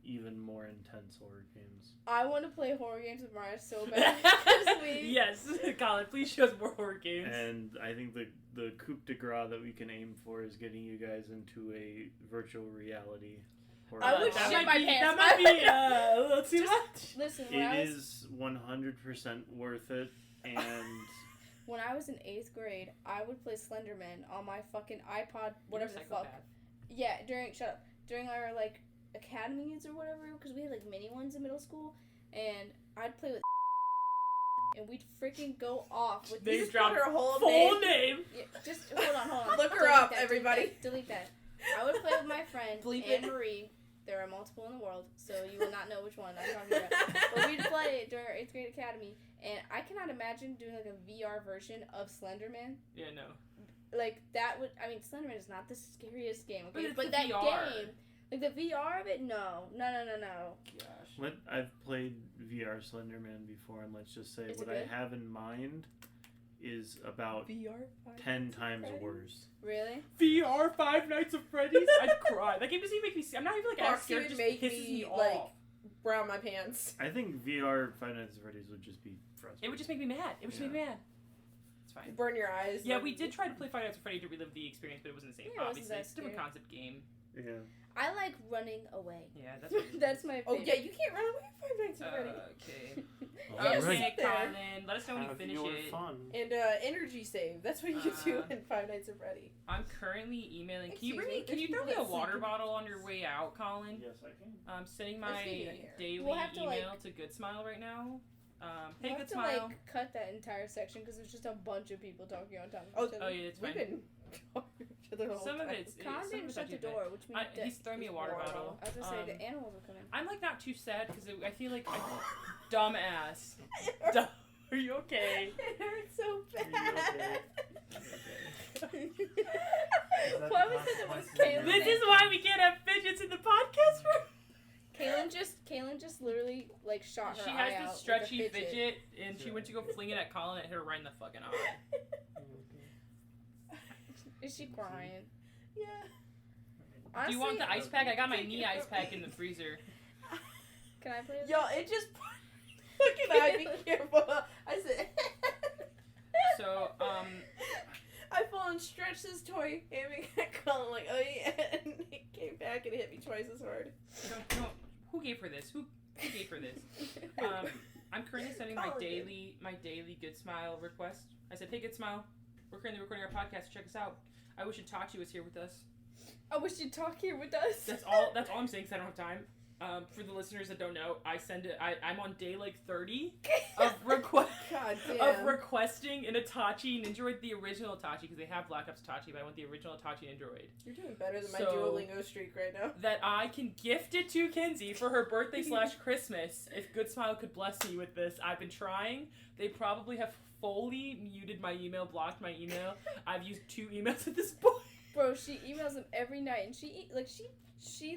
even more intense horror games. I want to play horror games with Mariah so bad. 'Cause we- Yes, Colin, please show us more horror games. And I think the coup de grace that we can aim for is getting you guys into a virtual reality horror I would game. that shit might my be, pants. That might be a little too much. Listen, when It I was is 100% worth it, and when I was in 8th grade, I would play Slenderman on my fucking iPod, whatever the fuck. Yeah, during our like academy years or whatever, because we had like mini ones in middle school, and I'd play with and we'd freaking go off with They You these. just put her whole Full name. name. Yeah, just hold on. Look her Delete up, that, everybody. Delete that. I would play with my friend Bleep Anne it. Marie. There are multiple in the world, so you will not know which one I'm talking about. But we'd play during our 8th grade academy, and I cannot imagine doing like a VR version of Slenderman. Yeah, no. Like that would, I mean, Slenderman is not the scariest game, But okay? it's But the that VR. game, like the VR of it, no. Gosh. I've played VR Slenderman before, and let's just say Is it what good? I have in mind is about VR 10 times worse. Really? VR Five Nights at Freddy's? I'd cry. That game doesn't even make me. I'm not even like as Foxy scared. would It just make pisses me, me like, off. Brown my pants. I think VR Five Nights at Freddy's would just be frustrating. It would just make me mad. It would just make me mad. It's fine. Burn your eyes. Yeah, like- we did try to play Five Nights at Freddy to relive the experience, but it wasn't the same. Yeah, it wasn't obviously, that it's a different scary. concept game. Yeah. I like running away. Yeah, that's what That's my Oh favorite. yeah, you can't run away from Five Nights at Freddy's. Okay. Yes, Okay, sit there. Kailen, let us know when you Have finish your it. fun. And energy save. That's what you do in Five Nights at Freddy. I'm currently emailing. Can you Excuse me, can you there's throw me a people that water sleep. bottle on your way out, Collin? Yes, I can. I'm sending Let's my leave it here. daily We'll have to, email to Good Smile right now. Hey, We'll Good have to Smile. like cut that entire section because it's just a bunch of people talking on top Oh, of each other. Oh yeah, it's We've fine. been talking to each other the whole Some of time. it's Con some of didn't it's shut the actually door, which means that he's throwing me a water bottle. I was gonna say the animals are coming. I'm like not too sad because I feel like dumbass. Are you okay? It hurts so Are you bad. Why was it the most Kailen? This is why we can't have fidgets in the podcast room. Kailen just literally like shot her She eye has out this with a stretchy fidget, and she went to go fling it at Collin and it hit her right in the fucking eye. Is she crying? Yeah. Honestly, Do you want the ice pack? I got my knee ice pack in the freezer. Can I play with Yo, it just. Look at I. Be careful. I said. So, I fall and stretched this toy, aiming at Colin like, oh yeah, and he came back and hit me twice as hard. don't, who gave her this? Who gave her this? I'm currently sending my Collin did. daily Good Smile request. I said, hey, Good Smile, we're currently recording our podcast. Check us out. I wish Itachi was here with us. I wish you'd talk here with us. That's all I'm saying because I don't have time. For the listeners that don't know, I'm on day like 30 of God damn. requesting an Itachi Nindroid, the original Itachi, because they have Black Ops Itachi, but I want the original Itachi Nindroid. You're doing better than my So- Duolingo streak right now. That I can gift it to Kenzie for her birthday / Christmas. If Good Smile could bless me with this, I've been trying. They probably have fully muted my email, blocked my email. I've used 2 emails at this point. Bro, she emails him every night, and she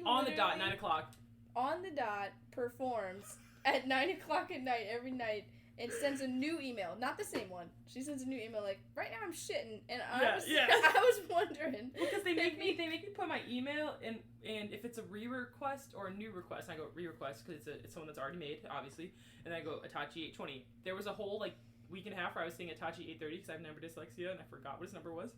On the dot, literally, 9 o'clock. on the dot performs at 9 o'clock at night every night and sends a new email, not the same one. She sends a new email like, right now I'm shitting, and I was wondering Because they make me put my email and if it's a re-request or a new request, I go re-request because it's someone that's already made, obviously, and I go Itachi 820. There was a whole like week and a half where I was saying Itachi 830 because I have number dyslexia and I forgot what his number was.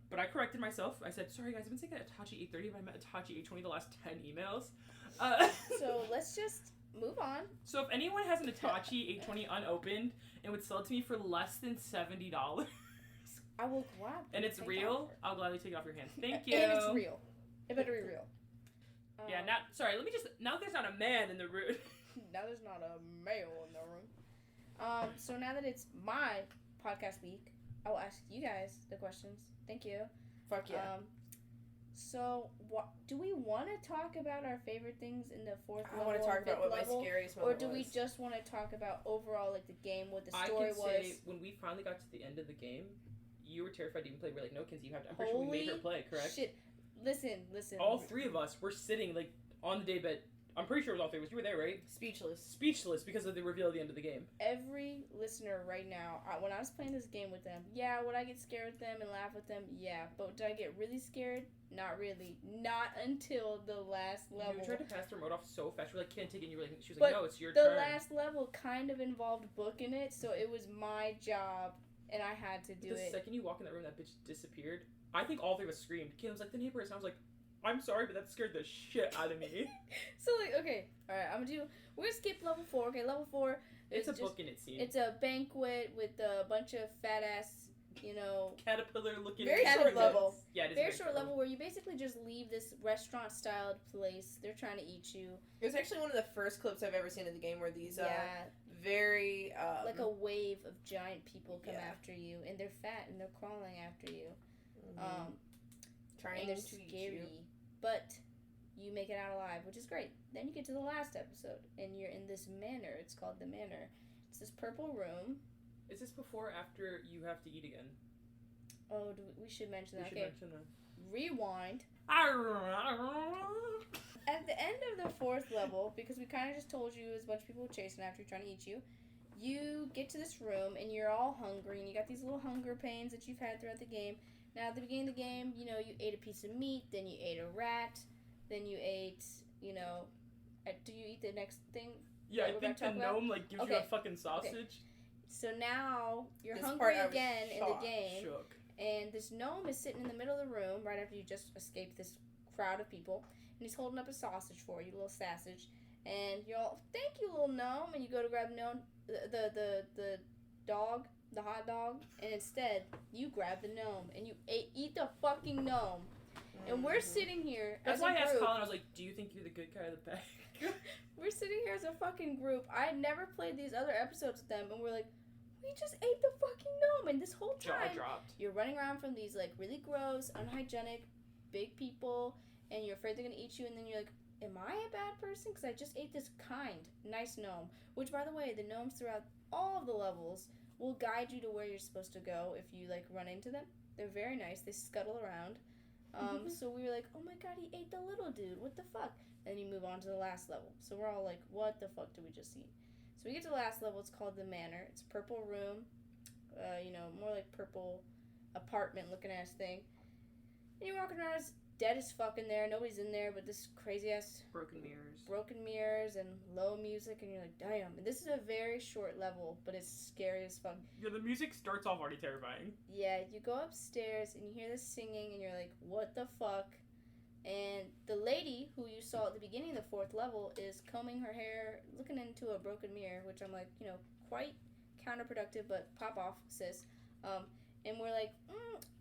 But I corrected myself. I said, sorry guys, I've been saying Itachi 830, but I meant Itachi 820 the last 10 emails. So let's just move on. So if anyone has an Itachi 820 unopened and would sell it to me for less than $70, I will gladly. and it's take real, that offer. I'll gladly take it off your hands. Thank you. And it's real. It better be real. Yeah, now there's not a man in the room. Now there's not a male in the room. So now that it's my podcast week, I will ask you guys the questions. Thank you. Fuck yeah. So what do we want to talk about our favorite things in the 4th I level? want to talk about what my level, scariest or moment do we was. just want to talk about overall like the game, what the I story can was? say when we finally got to the end of the game, you were terrified to even play. We're like, no, Kinsey, you have to. I'm pretty sure we made her play, correct? Shit. Listen. All 3 of us were sitting like on the daybed. I'm pretty sure it was all 3 of us. You were there, right? Speechless because of the reveal at the end of the game. Every listener right now, when I was playing this game with them, yeah, would I get scared with them and laugh with them? Yeah. But did I get really scared? Not really. Not until the last level. You tried to pass the remote off so fast. We're like, can't take it. And you were like, she was But like, no, it's your the turn. last level kind of involved booking it, so it was my job, and I had to do The it. second you walk in that room, that bitch disappeared. I think all 3 of us screamed. Kim was like, the neighbor is. And I was like, I'm sorry, but that scared the shit out of me. So, like, okay, alright, we're gonna skip level 4. Okay, level 4. It's a book in it scene. It's a banquet with a bunch of fat ass, caterpillar looking. very short level. Yeah, it is Very short level where you basically just leave this restaurant styled place. They're trying to eat you. It was actually one of the first clips I've ever seen in the game where these very like a wave of giant people come Yeah. after you, and they're fat and they're crawling after you. trying And they're to scary, eat you. but you make it out alive, which is great. Then you get to the last episode, and you're in this manor. It's called the manor. It's this purple room. Is this before or after you have to eat again? Oh, we should mention that. We should Okay, mention that. rewind. At the end of the 4th level, because we kind of just told you there's a bunch of people chasing after you, trying to eat you, you get to this room, and you're all hungry, and you got these little hunger pains that you've had throughout the game. Now, at the beginning of the game, you ate a piece of meat, then you ate a rat, then you ate, do you eat the next thing? Yeah, I we're think the gonna talk about? gnome gives you a fucking sausage. So now you're This part hungry I was again in the shocked. game, Shook. And this gnome is sitting in the middle of the room right after you just escaped this crowd of people. And he's holding up a sausage for you, a little sausage. And you're all, thank you, little gnome. And you go to grab the gnome, the dog, the hot dog. And instead, you grab the gnome. And you eat the fucking gnome. And we're sitting here That's as why a I asked group. Collin, I was like, do you think you're the good guy or the bad guy? We're sitting here as a fucking group. I had never played these other episodes with them. And we're like, we just ate the fucking gnome. And this whole Jaw time, dropped. you're running around from these, like, really gross, unhygienic, big people. And you're afraid they're going to eat you. And then you're like, am I a bad person? Because I just ate this kind, nice gnome. Which, by the way, the gnomes throughout all of the levels will guide you to where you're supposed to go if you, like, run into them. They're very nice. They scuttle around. So we were like, oh my god, he ate the little dude. What the fuck? And then you move on to the last level. So we're all like, what the fuck did we just see? So we get to the last level. It's called the Manor. It's a purple room. More like purple apartment looking ass thing. And you're walking around, it's dead as fuck in there. Nobody's in there, but this crazy ass Broken mirrors and low music. And you're like, damn. And this is a very short level, but it's scary as fuck. Yeah, the music starts off already terrifying. Yeah, you go upstairs and you hear this singing and you're like, what the fuck? And the lady who you saw at the beginning of the fourth level is combing her hair, looking into a broken mirror, which I'm like, quite counterproductive, but pop off, sis. And we're like,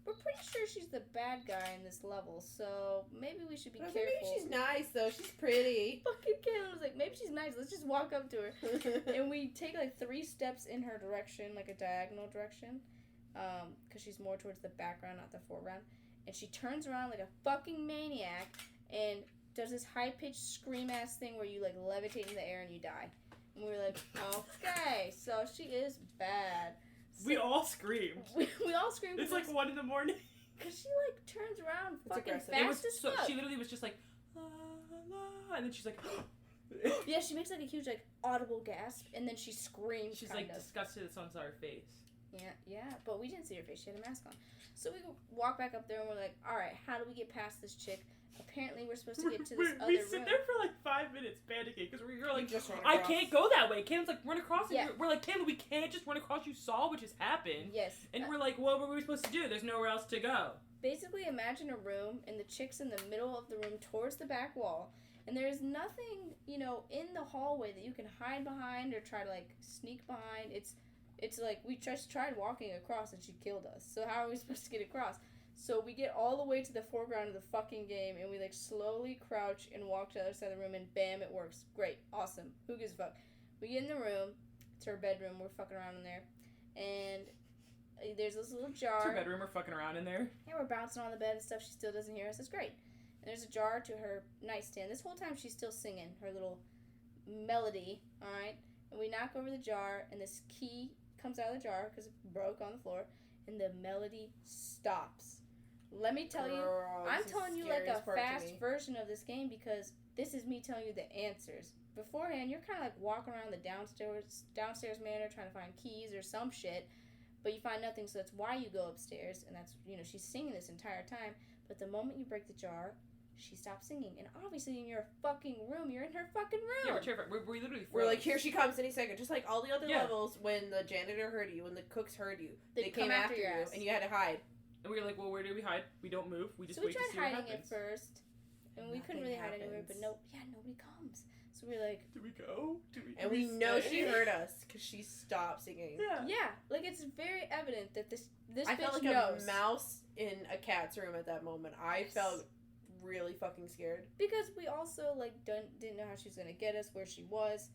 we're pretty sure she's the bad guy in this level, so maybe we should be careful. Maybe she's nice, though. She's pretty. Fucking Kailen was like, maybe she's nice. Let's just walk up to her. And we take like 3 steps in her direction, like a diagonal direction, because she's more towards the background, not the foreground. And she turns around like a fucking maniac and does this high-pitched scream-ass thing where you like levitate in the air and you die. And we were like, okay, so she is bad. So We all screamed. we all screamed. It's like 1 a.m. Because she like turns around fucking aggressive. fast as fuck. She literally was just like, la, la, and then she's like, Yeah, she makes like a huge like audible gasp and then she screams. she's like disgusted that someone saw her face. Yeah, but we didn't see her face. She had a mask on. So we walk back up there and we're like, all right, how do we get past this chick? Apparently we're supposed to get to this other we room. sit there for like 5 minutes panicking because we're like, just run I across. can't go that way. Kaylen's like, run across. Yeah. And we're like, Kaylen, we can't just run across. You saw what just happened. Yes. And we're like, what were we supposed to do? There's nowhere else to go. Basically, imagine a room and the chick's in the middle of the room towards the back wall. And there's nothing, in the hallway that you can hide behind or try to, like, sneak behind. It's like, we just tried walking across and she killed us. So how are we supposed to get across? So we get all the way to the foreground of the fucking game and we, like, slowly crouch and walk to the other side of the room and bam, it works. Great. Awesome. Who gives a fuck? We get in the room. It's her bedroom. We're fucking around in there. And there's this little jar. It's her bedroom. We're fucking around in there. Yeah, we're bouncing on the bed and stuff. She still doesn't hear us. It's great. And there's a jar to her nightstand. This whole time she's still singing her little melody, alright? And we knock over the jar, and this key comes out of the jar because it broke on the floor, and the melody stops. Let me tell you, I'm telling you like a fast version of this game because this is me telling you the answers. Beforehand, you're kind of like walking around the downstairs manor trying to find keys or some shit, but you find nothing, so that's why you go upstairs, and that's, she's singing this entire time, but the moment you break the jar, she stops singing, and obviously in your fucking room, you're in her fucking room. Yeah, we're terrified. We literally We're like, here she comes any second. Just like all the other levels, when the janitor heard you, when the cooks heard you, they came after you, and you had to hide. And we were like, well, where do we hide? We don't move. We just so we wait to see tried what hiding happens. it first, and we couldn't really hide anywhere, but nobody comes. So we were like, do we go? And we know she heard us because she stopped singing. Yeah, like it's very evident that this I bitch felt like knows. a mouse in a cat's room at that moment. I felt really fucking scared. Because we also like didn't know how she was gonna get us, where she was.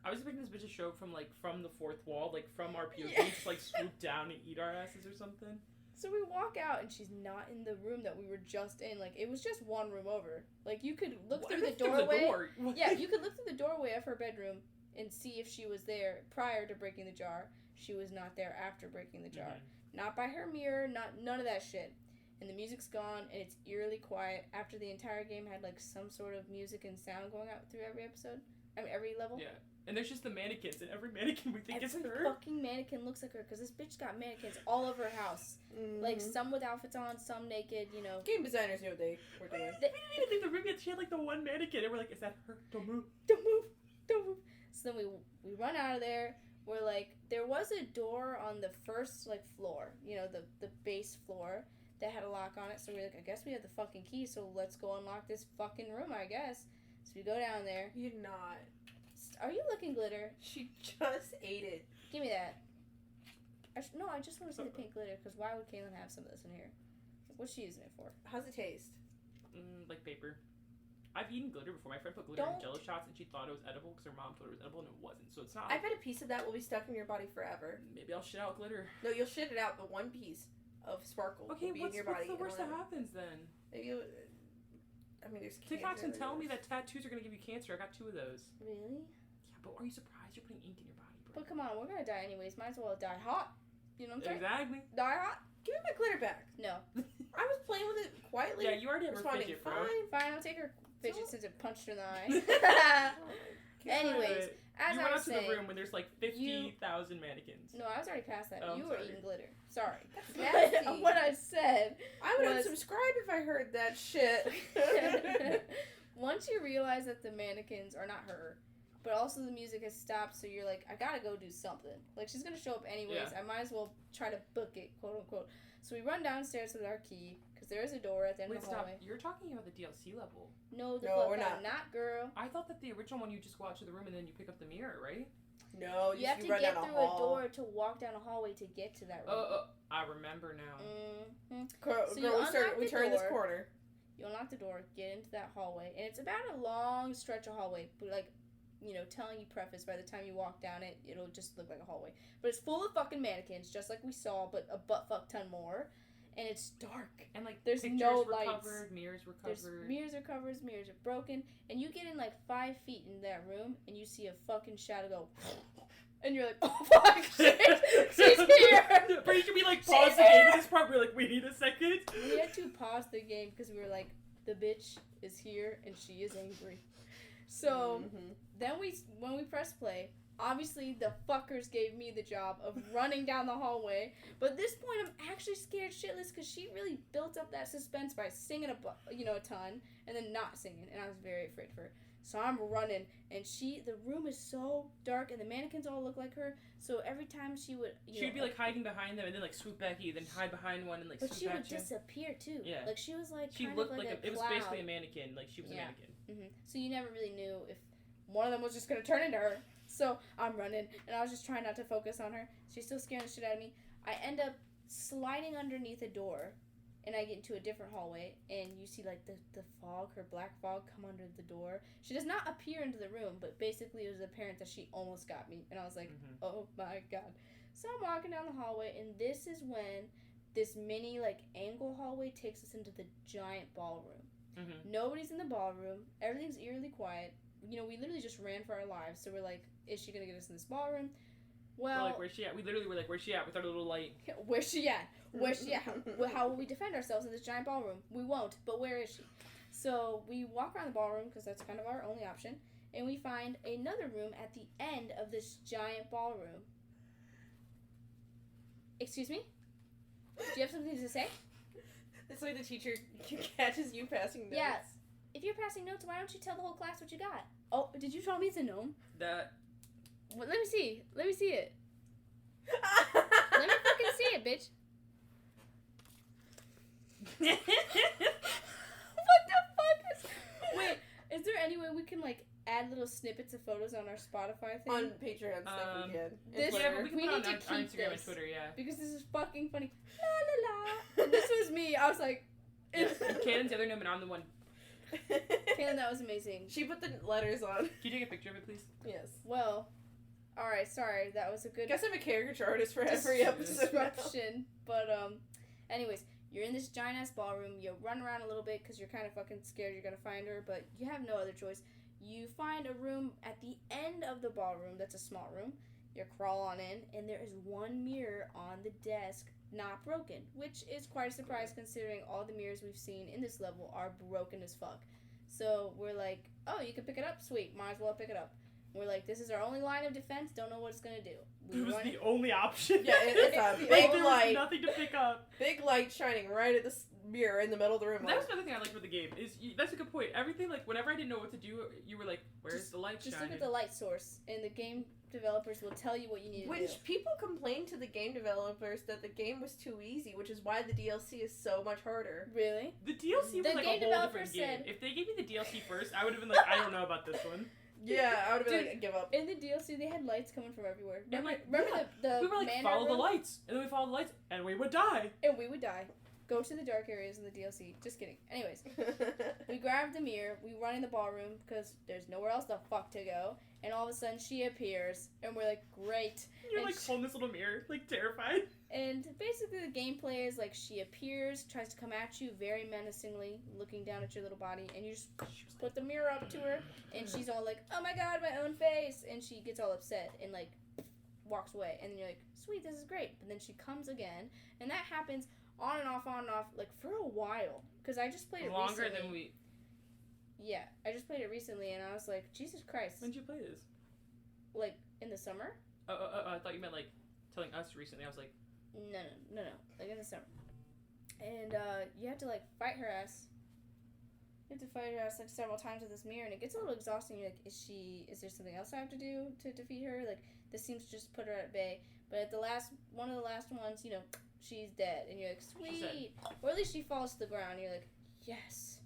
I was expecting this bitch to show up from the fourth wall, like from our POV, just like swoop down and eat our asses or something. So we walk out and she's not in the room that we were just in. Like it was just one room over. Like you could look through the doorway. Yeah, you could look through the doorway of her bedroom and see if she was there prior to breaking the jar. She was not there after breaking the jar. Mm-hmm. Not by her mirror, none of that shit. And the music's gone and it's eerily quiet after the entire game had like some sort of music and sound going out through every episode. I mean every level. Yeah. And there's just the mannequins, and every mannequin we think is her. Every fucking mannequin looks like her, because this bitch got mannequins all over her house. Mm-hmm. Like, some with outfits on, some naked, Game designers knew what they were doing. We didn't even leave the room yet. She had, like, the one mannequin, and we're like, is that her? Don't move. Don't move. Don't move. So then we run out of there. where, like, there was a door on the first, like, floor, you know, the base floor that had a lock on it. So we're like, I guess we have the fucking key, so let's go unlock this fucking room, I guess. So we go down there. You're not. Are you looking glitter? She just ate it. Give me that. No, I just want to see the pink glitter, because why would Kailen have some of this in here? What's she using it for? How's it taste? Like paper. I've eaten glitter before. My friend put glitter in Jello shots, and she thought it was edible because her mom told her it was edible, and it wasn't. So it's not. I bet a piece of that will be stuck in your body forever. Maybe I'll shit out glitter. No, you'll shit it out, but one piece of sparkle will be in your body. What's the worst that happens then? I mean, there's TikTok's been telling me that tattoos are gonna give you cancer. I got 2 of those. Really? Yeah, but are you surprised you're putting ink in your body, bro? But come on, we're gonna die anyways. Might as well die hot. You know what I'm saying? Exactly. Die hot? Give me my glitter back. No. I was playing with it quietly. Yeah, you already have her responding fidget, bro. Fine, I'll take her fidget since it punched her in the eye. Anyways, as you I went was out to saying, the room when there's like 50,000 mannequins. No, I was already past that. Oh, you were sorry. eating glitter. Sorry. Nasty. What I said I would was- unsubscribe if I heard that shit. once you realize that the mannequins are not her, but also the music has stopped, so you're like, I gotta go do something. Like, she's gonna show up anyways. Yeah. I might as well try to book it, quote unquote. So we run downstairs with our key, because there is a door at the end Wait, of the stop. hallway. You're talking about the DLC level. No, the No, fuck we're I'm not. not, girl. I thought that the original one you just go out to the room and then you pick up the mirror, right? No, You have to run get down through hall. a door to walk down a hallway to get to that room. I remember now. Mm-hmm. Girl, So you we unlock turn the this door. corner. You unlock the door, get into that hallway, and it's about a long stretch of hallway, but like, you know, telling you preface, by the time you walk down it, it'll just look like a hallway. But it's full of fucking mannequins, just like we saw, but a butt fuck ton more. And it's dark. And like There's pictures no were lights. covered, mirrors were There's covered. mirrors are covered, mirrors are broken, and you get in like 5 feet in that room, and you see a fucking shadow go, and you're like, oh fuck, shit, she's here! But you should be like, She's pause the game here! at this part. We're like, we need a second. We had to pause the game because we were like, the bitch is here, and she is angry. So, then when we press play, obviously the fuckers gave me the job of running down the hallway, but at this point I'm actually scared shitless because she really built up that suspense by singing a ton and then not singing, and I was very afraid for her. So I'm running, and the room is so dark, and the mannequins all look like her, so every time she would, She would be like hiding behind them and then like swoop back at you, then hide behind one and like but swoop she would at you. disappear too. Yeah. Like she was like She kind looked of like like a it was cloud. basically a mannequin. Like she was a Yeah. mannequin. So you never really knew if one of them was just gonna turn into her. So I'm running, and I was just trying not to focus on her. She's still scaring the shit out of me. I end up sliding underneath a door, and I get into a different hallway, and you see like the fog, her black fog, come under the door. She does not appear into the room, but basically it was apparent that she almost got me, and I was like, oh my god. So I'm walking down the hallway, and this is when this mini like angle hallway takes us into the giant ballroom. Nobody's in the ballroom. Everything's eerily quiet. You know, we literally just ran for our lives. So we're like, is she gonna get us in this ballroom? Well, We're like, where's she at? We literally were like, where's she at with our little light? where's she at? Where's she at? How will we defend ourselves in this giant ballroom? We won't. But where is she? So we walk around the ballroom because that's kind of our only option, and we find another room at the end of this giant ballroom. Excuse me? Do you have something to say? It's like the teacher catches you passing notes. Yeah. If you're passing notes, why don't you tell the whole class what you got? Oh, did you tell me it's a gnome? That. Well, let me see. Let me see it. Let me fucking see it, bitch. What the fuck is... Wait, is there any way we can, like, add little snippets of photos on our Spotify thing? On Patreon stuff we can. This- Yeah, but we can We put need it to on keep Instagram and this. Twitter, yeah. Because this is fucking funny. La la la. And this was me. I was like... Yeah. Kanan's the other gnome and I'm the one. Kailen, that was amazing. She put the letters on. Can you take a picture of it, please? Yes. Well, alright, sorry. That was a good... Guess I'm a caricature artist for every episode. disruption. But anyways, you're in this giant ass ballroom. You run around a little bit because you're kind of fucking scared you're gonna find her, but you have no other choice. You find a room at the end of the ballroom that's a small room. You crawl on in, and there is one mirror on the desk, not broken, which is quite a surprise considering all the mirrors we've seen in this level are broken as fuck. So we're like, oh, you can pick it up? Sweet, might as well pick it up. We're like, this is our only line of defense. Don't know what it's gonna do. We It was run the only option. Yeah, it's a Like, big there light. was nothing to pick up. Big light shining right at the mirror in the middle of the room. That was another thing I liked with the game. That's a good point. Everything, like, whenever I didn't know what to do, you were like, "Where's the light Just shining?" look at the light source, and the game developers will tell you what you need to do. Which people complained to the game developers that the game was too easy, which is why the DLC is so much harder. Really? The DLC was The like game a whole developer different game. said- If they gave me the DLC first, I would have been like, "I don't know about this one." Yeah, I would have been Dude, like, give up. In the DLC, they had lights coming from everywhere. And, Remember, like, remember yeah, the We were like, manor "Follow the room? lights," and then we followed the lights, and we would die. And we would die. Go to the dark areas in the DLC. Just kidding. Anyways, we grab the mirror, we run in the ballroom because there's nowhere else the fuck to go, and all of a sudden she appears, and we're like, great. You're And like holding this little mirror, like terrified. And basically the gameplay is like she appears, tries to come at you very menacingly, looking down at your little body, and you just put the mirror up to her, and she's all like, oh my god, my own face, and she gets all upset and like walks away, and then you're like, sweet, this is great. But then she comes again, and that happens on and off, like for a while, because I just played it Longer recently. than we. Yeah, I just played it recently, and I was like, Jesus Christ. When did you play this? Like, in the summer? I thought you meant like telling us recently. I was like, No. Like, in the summer. And, you have to, like, fight her ass. You have to fight her ass, like, several times with this mirror, and it gets a little exhausting. You're like, is there something else I have to do to defeat her? Like, this seems to just put her at bay. But at one of the last ones, you know, she's dead. And you're like, sweet. Or at least she falls to the ground. You're like, yes,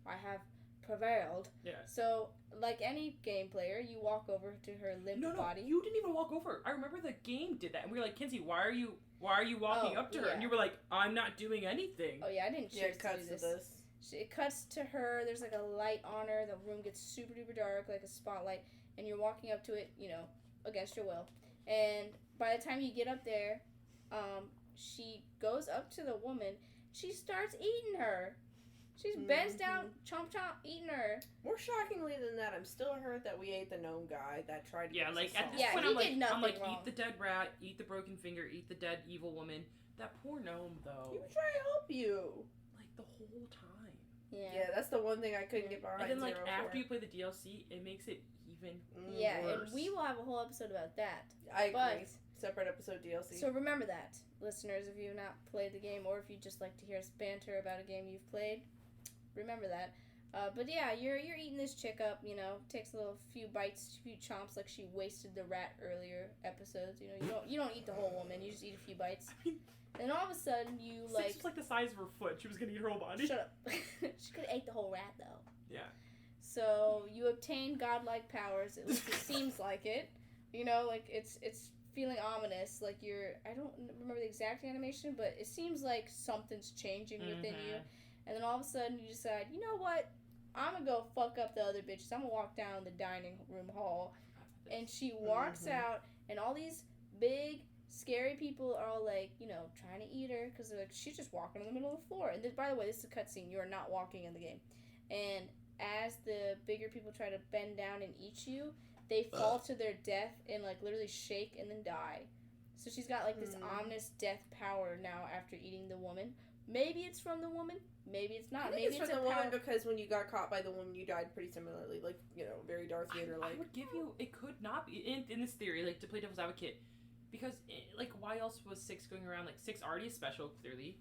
I have prevailed. yeah. So, like any game player, you walk over to her limp body. You didn't even walk over. I remember the game did that, and we were like, Kinsey, why are you walking up to her? yeah. And you were like, I'm not doing anything. Oh yeah, I didn't Yeah, choose it to cuts do to this. this. It cuts to her. There's like a light on her. The room gets super duper dark, like a spotlight, and you're walking up to it, you know, against your will. And by the time you get up there, she goes up to the woman. She starts eating her. She's bends down, chomp chomp, eating her. More shockingly than that, I'm still hurt that we ate the gnome guy that tried to Yeah, give us like a at song. this Yeah, point, he I'm did nothing like, wrong. eat the dead rat, eat the broken finger, eat the dead evil woman. That poor gnome, though. He was trying to help you. Like the whole time. Yeah, that's the one thing I couldn't get behind. And then like Zero after for. you play the DLC, it makes it even. Yeah, worse. and we will have a whole episode about that. I agree. But Separate episode DLC. so remember that, listeners, if you've not played the game, or if you just like to hear us banter about a game you've played, remember that. But yeah, you're eating this chick up, you know, takes a little few bites, few chomps, like she wasted the rat earlier episodes. You know, you don't eat the whole woman, you just eat a few bites. I mean, And all of a sudden you Six like was like the size of her foot. She was gonna eat her whole body. shut up. She could have ate the whole rat though. Yeah. So you obtain godlike powers. At least it seems like it. You know, like it's feeling ominous. Like I don't remember the exact animation, but it seems like something's changing within you. And then all of a sudden you decide, you know what? I'm gonna go fuck up the other bitches. I'm gonna walk down the dining room hall. And she walks out, and all these big, scary people are all like, you know, trying to eat her because they're like, she's just walking in the middle of the floor. And by the way, this is a cutscene. You are not walking in the game. And as the bigger people try to bend down and eat you, they fall to their death and like literally shake and then die. So she's got like this ominous death power now after eating the woman. Maybe it's from the woman. Maybe it's not. I think Maybe it's it's from a the woman power. because when you got caught by the woman, you died pretty similarly. Like, you know, very Darth Vader I like. would give you. It could not be in this theory, like to play devil's advocate, because like why else was Six going around? Like Six already is special, clearly.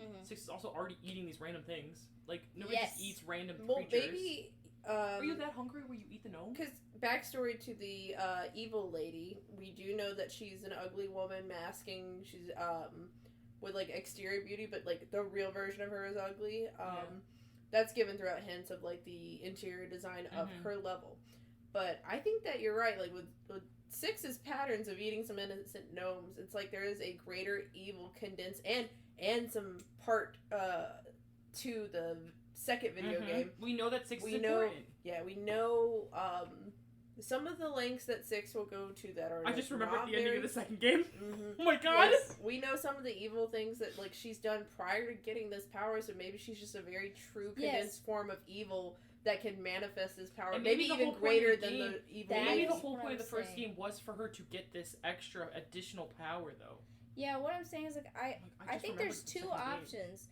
Mm-hmm. Six is also already eating these random things. Like nobody Yes. just eats random Well, creatures. maybe. Are you that hungry where you eat the gnome? Because backstory to the evil lady, we do know that she's an ugly woman masking. She's with like exterior beauty, but like the real version of her is ugly. That's given throughout hints of like the interior design of her level. But I think that you're right. Like with Six's patterns of eating some innocent gnomes, it's like there is a greater evil condensed and some part to the second video game. We know that Six We is know- important. Yeah, we know some of the lengths that Six will go to that are. I like, just remembered not the ending very- of the second game. Mhm. Oh my god! Yes, we know some of the evil things that like she's done prior to getting this power, so maybe she's just a very true condensed form of evil that can manifest this power. And Maybe maybe the even whole point of greater the than game- the evil. That Maybe is the lady. whole what point of I'm the first saying. game was for her to get this extra additional power, though. Yeah, what I'm saying is like I just think remembered there's the two second game. options.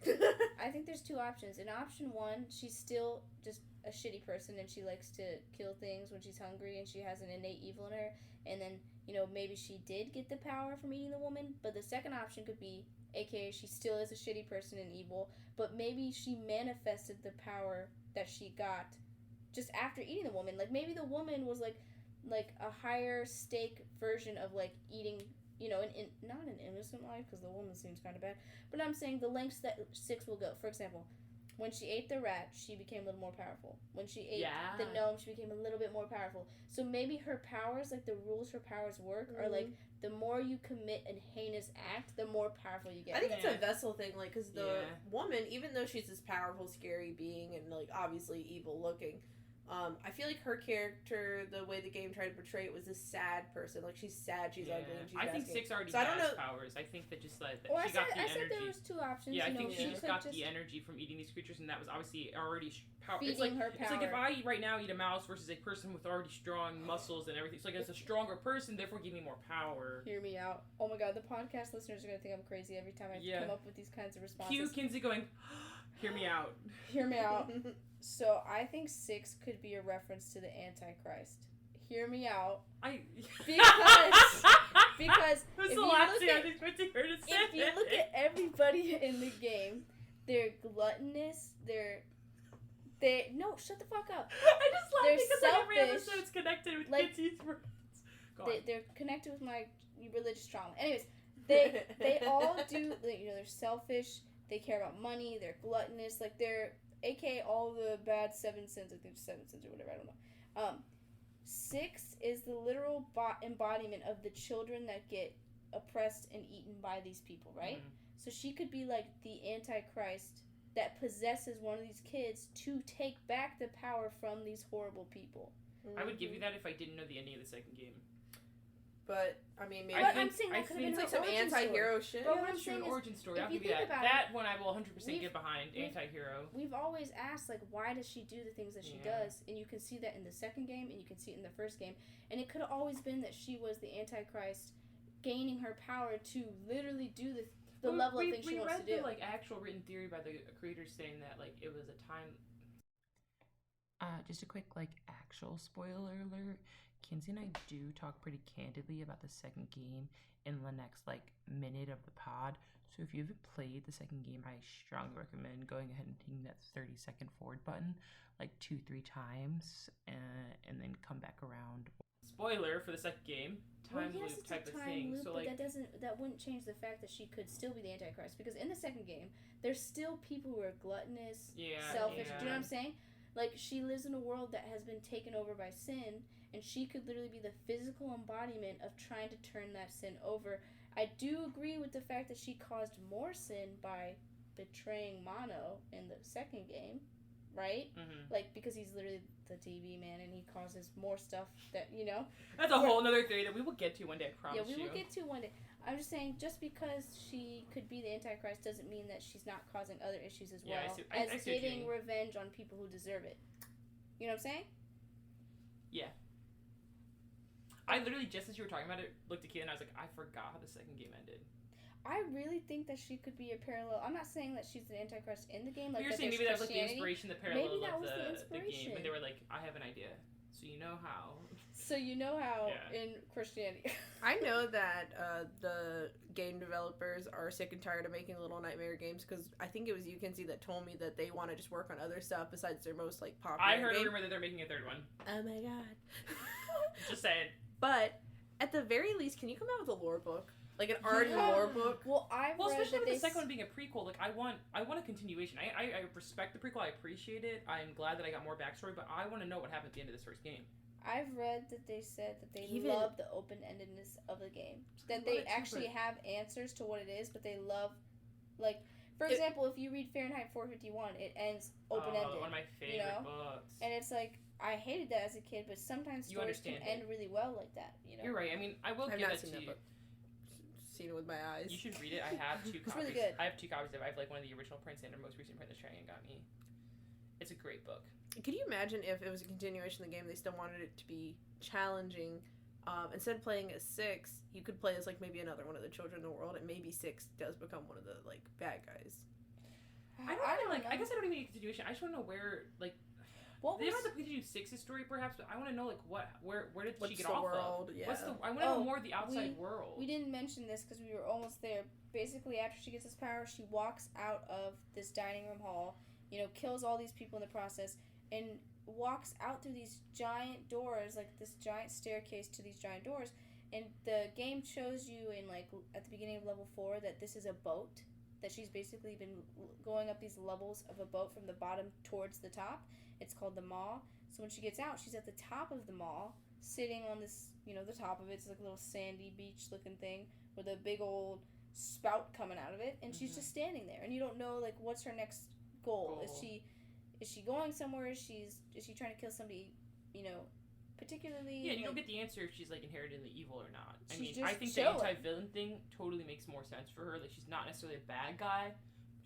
I think there's two options. In option one, she's still just a shitty person and she likes to kill things when she's hungry and she has an innate evil in her, and then, you know, maybe she did get the power from eating the woman. But the second option could be, aka she still is a shitty person and evil, but maybe she manifested the power that she got just after eating the woman. Like, maybe the woman was like a higher stake version of like eating, you know, not an innocent life, because the woman seems kind of bad, but I'm saying the lengths that Six will go. For example, when she ate the rat, she became a little more powerful. When she ate the gnome, she became a little bit more powerful. So maybe her powers, like the rules her powers work, are like the more you commit a heinous act, the more powerful you get. I think it's a vessel thing, like, because the woman, even though she's this powerful, scary being and like obviously evil looking, I feel like her character, the way the game tried to portray it, was a sad person. Like, she's sad, she's ugly, and she's I think asking. Six already So I has don't know. powers. I think that just like that Well, she got the I energy. said there was two options. Yeah, I you know, think she just got could the energy from eating these creatures, and that was obviously already power. feeding It's like her power. it's like if I right now eat a mouse versus a person with already strong muscles and everything. It's like it's a stronger person, therefore give me more power. Hear me out. Oh my god, the podcast listeners are gonna think I'm crazy every time I come up with these kinds of responses. Cue Kinsey going, hear me out. Hear me out. So I think Six could be a reference to the Antichrist. Hear me out. Because if you look at everybody in the game, they're gluttonous. No, shut the fuck up. I just love They're because like every selfish. episode's connected with Like, Kinsey's words. They're connected with my religious trauma. Anyways, they all do. You know, they're selfish. They care about money. They're gluttonous. Like, they're aka all the bad seven sins. I think it's 7 sins or whatever. I don't know. Six is the literal embodiment of the children that get oppressed and eaten by these people, right? Mm-hmm. So she could be like the Antichrist that possesses one of these kids to take back the power from these horrible people. Mm-hmm. I would give you that if I didn't know the ending of the second game. But I mean, maybe I'm saying that could have been like some anti-hero shit. But Yeah, what I'm that's true, saying an is, origin story. if I'll you give you think that. about That one I will 100% get behind. Anti-hero. We've always asked, like, why does she do the things that she does? And you can see that in the second game, and you can see it in the first game. And it could have always been that she was the Antichrist, gaining her power to literally do the level of things she wants to do. We read the like actual written theory by the creators saying that like it was a time. Just a quick like actual spoiler alert. Kinsey and I do talk pretty candidly about the second game in the next like minute of the pod. So if you haven't played the second game, I strongly recommend going ahead and hitting that 30-second forward button like 2-3 times and then come back around. Spoiler for the second game, time loop type of thing. Loop, so but like that wouldn't change the fact that she could still be the Antichrist, because in the second game there's still people who are gluttonous, selfish. Do you know what I'm saying? Like, she lives in a world that has been taken over by sin, and she could literally be the physical embodiment of trying to turn that sin over. I do agree with the fact that she caused more sin by betraying Mono in the second game, right? Mm-hmm. Like, because he's literally the TV man, and he causes more stuff that, you know. That's a whole other theory that we will get to one day, I promise you. Yeah, we will get to one day. I'm just saying, just because she could be the Antichrist doesn't mean that she's not causing other issues as well. I see getting revenge on people who deserve it. You know what I'm saying? Yeah. I literally, just as you were talking about it, looked at Kailen and I was like, I forgot how the second game ended. I really think that she could be a parallel. I'm not saying that she's the Antichrist in the game. Like, you're saying maybe that was like the inspiration, the parallel of the game. And they were like, I have an idea. So you know how. In Christianity. I know that the game developers are sick and tired of making Little Nightmare games, because I think it was you, Kinsey, that told me that they want to just work on other stuff besides their most like popular I heard game. a rumor that they're making a third one. Oh my god. Just saying. But at the very least, can you come out with a lore book? Like an already lore book? Well, especially with the second one being a prequel, like I want a continuation. I respect the prequel, I appreciate it. I'm glad that I got more backstory, but I want to know what happened at the end of this first game. I've read that they said that they love the open-endedness of the game. That they actually have answers to what it is, but they love, like, for example, if you read Fahrenheit 451, it ends open-ended. One of my favorite books. And it's like, I hated that as a kid, but sometimes stories can end really well like that, you know? You're right. I mean, I will give that to you. Seen it with my eyes. You should read it. I have 2 copies. It's really good. I have 2 copies of it. I have like one of the original prints and her most recent print that Cheyenne got me. It's a great book. Could you imagine if it was a continuation of the game, they still wanted it to be challenging? Instead of playing as Six, you could play as like maybe another one of the children in the world, and maybe Six does become one of the like bad guys. I don't know. I guess I don't even need a continuation. I just want to know where, like, They don't have to continue 6's story, perhaps, but I want to know, like, where did she get the off world? of? Yeah. I want to know more of the outside world. We didn't mention this because we were almost there. Basically, after she gets this power, she walks out of this dining room hall, kills all these people in the process, and walks out through these giant doors, like this giant staircase to these giant doors. And the game shows you in, like, at the beginning of level 4 that this is a boat, that she's basically been going up these levels of a boat from the bottom towards the top. It's called the Maw. So when she gets out, she's at the top of the Maw, sitting on this, the top of it. It's like a little sandy beach looking thing with a big old spout coming out of it, and she's just standing there. And you don't know, like, what's her next goal. Is she going somewhere? Is she trying to kill somebody, particularly? Yeah, you don't get the answer if she's, like, inherited the evil or not. I mean, just I think the anti-villain thing totally makes more sense for her. Like, she's not necessarily a bad guy.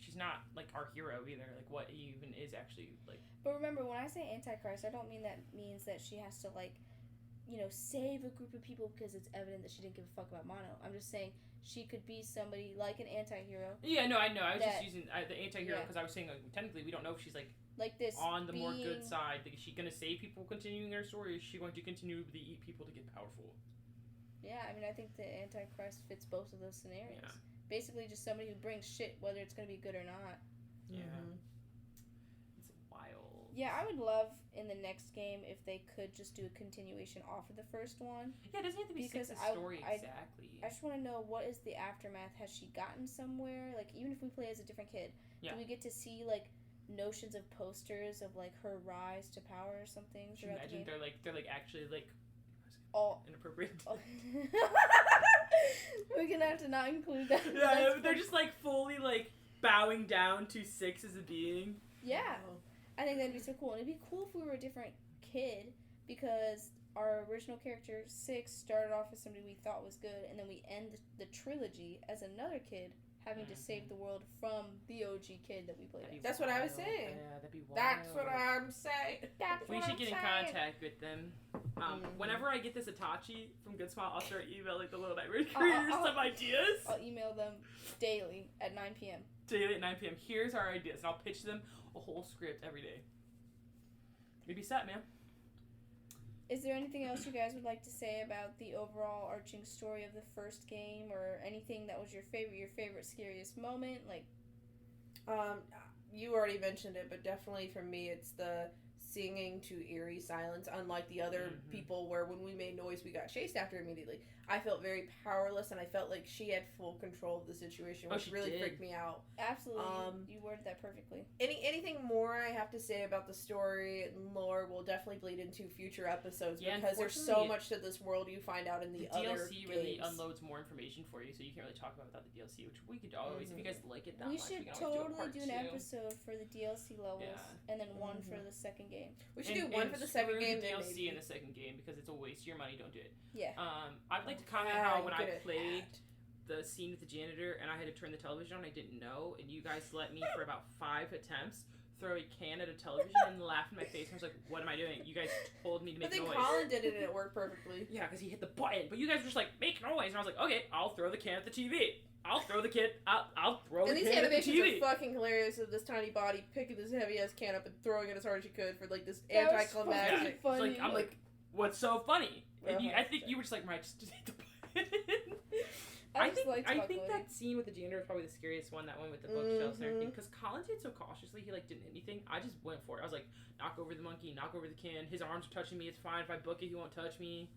She's not, like, our hero either. Like, what he even is actually, like... But remember, when I say Antichrist, I don't mean that means that she has to, like, save a group of people because it's evident that she didn't give a fuck about Mono. I'm just saying she could be somebody like an anti-hero. Yeah, no, I know. I was just using the anti-hero because I was saying, like, technically we don't know if she's, like this on the more good side. Like, is she going to save people continuing their story, or is she going to continue to eat people to get powerful? Yeah, I mean, I think the Antichrist fits both of those scenarios. Yeah. Basically just somebody who brings shit, whether it's going to be good or not. Yeah. It's wild. Yeah, I would love in the next game if they could just do a continuation off of the first one. Yeah, it doesn't have to be Six's story exactly. I just want to know, what is the aftermath? Has she gotten somewhere? Like, even if we play as a different kid, do we get to see, like, notions of posters of, like, her rise to power or something? Can you imagine they're actually, like, inappropriate. We're gonna have to not include that. Yeah, they're just, like, fully, like, bowing down to 6 as a being. Yeah. I think that'd be so cool. And it'd be cool if we were a different kid, because our original character, 6, started off as somebody we thought was good, and then we end the trilogy as another kid having to save the world from the OG kid that we played as. That's what I was saying. Yeah, that'd be wild. That's what I'm saying. We should get in contact with them. Whenever I get this Itachi from Good Smile, I'll start emailing the Little Nightmare creators some ideas. I'll email them daily at 9 p.m. Daily at 9 p.m. Here's our ideas, and I'll pitch them a whole script every day. Maybe set, man. Is there anything else you guys would like to say about the overall arching story of the first game, or anything that was your favorite scariest moment? Like, you already mentioned it, but definitely for me, it's the singing to eerie silence. Unlike the other people, where when we made noise, we got chased after immediately. I felt very powerless, and I felt like she had full control of the situation, which really freaked me out. Absolutely, you worded that perfectly. Anything more I have to say about the story and lore will definitely bleed into future episodes, because there's so much to this world you find out in the other DLC games. really unloads more information for you, so you can't really talk about it without the DLC, which we could always, if you guys like it that much, we can always totally do an episode for the DLC levels, and then one for the second game. We should do one for the second game, the then DLC in the second game, because it's a waste of your money. Don't do it. Yeah. I'd like to comment how when I played the scene with the janitor and I had to turn the television on, I didn't know, and you guys let me for about 5 attempts throw a can at a television and laugh in my face. I was like, "What am I doing?" You guys told me to make noise. I think Collin did it and it worked perfectly. Yeah, because he hit the button, but you guys were just like, "Make noise," and I was like, "Okay, I'll throw the can at the TV. I'll throw the can. I'll throw the can at the TV." And these animations are fucking hilarious, of this tiny body picking this heavy ass can up and throwing it as hard as she could for like this anticlimactic. Yeah. Like, I'm like, "What's so funny?" And I think you were just like, "Mariah, just hit the button." I think that scene with the janitor is probably the scariest one. That one with the bookshelves and everything, because Collin did so cautiously. He like didn't hit anything. I just went for it. I was like, knock over the monkey, knock over the can. His arms are touching me. It's fine. If I book it, he won't touch me.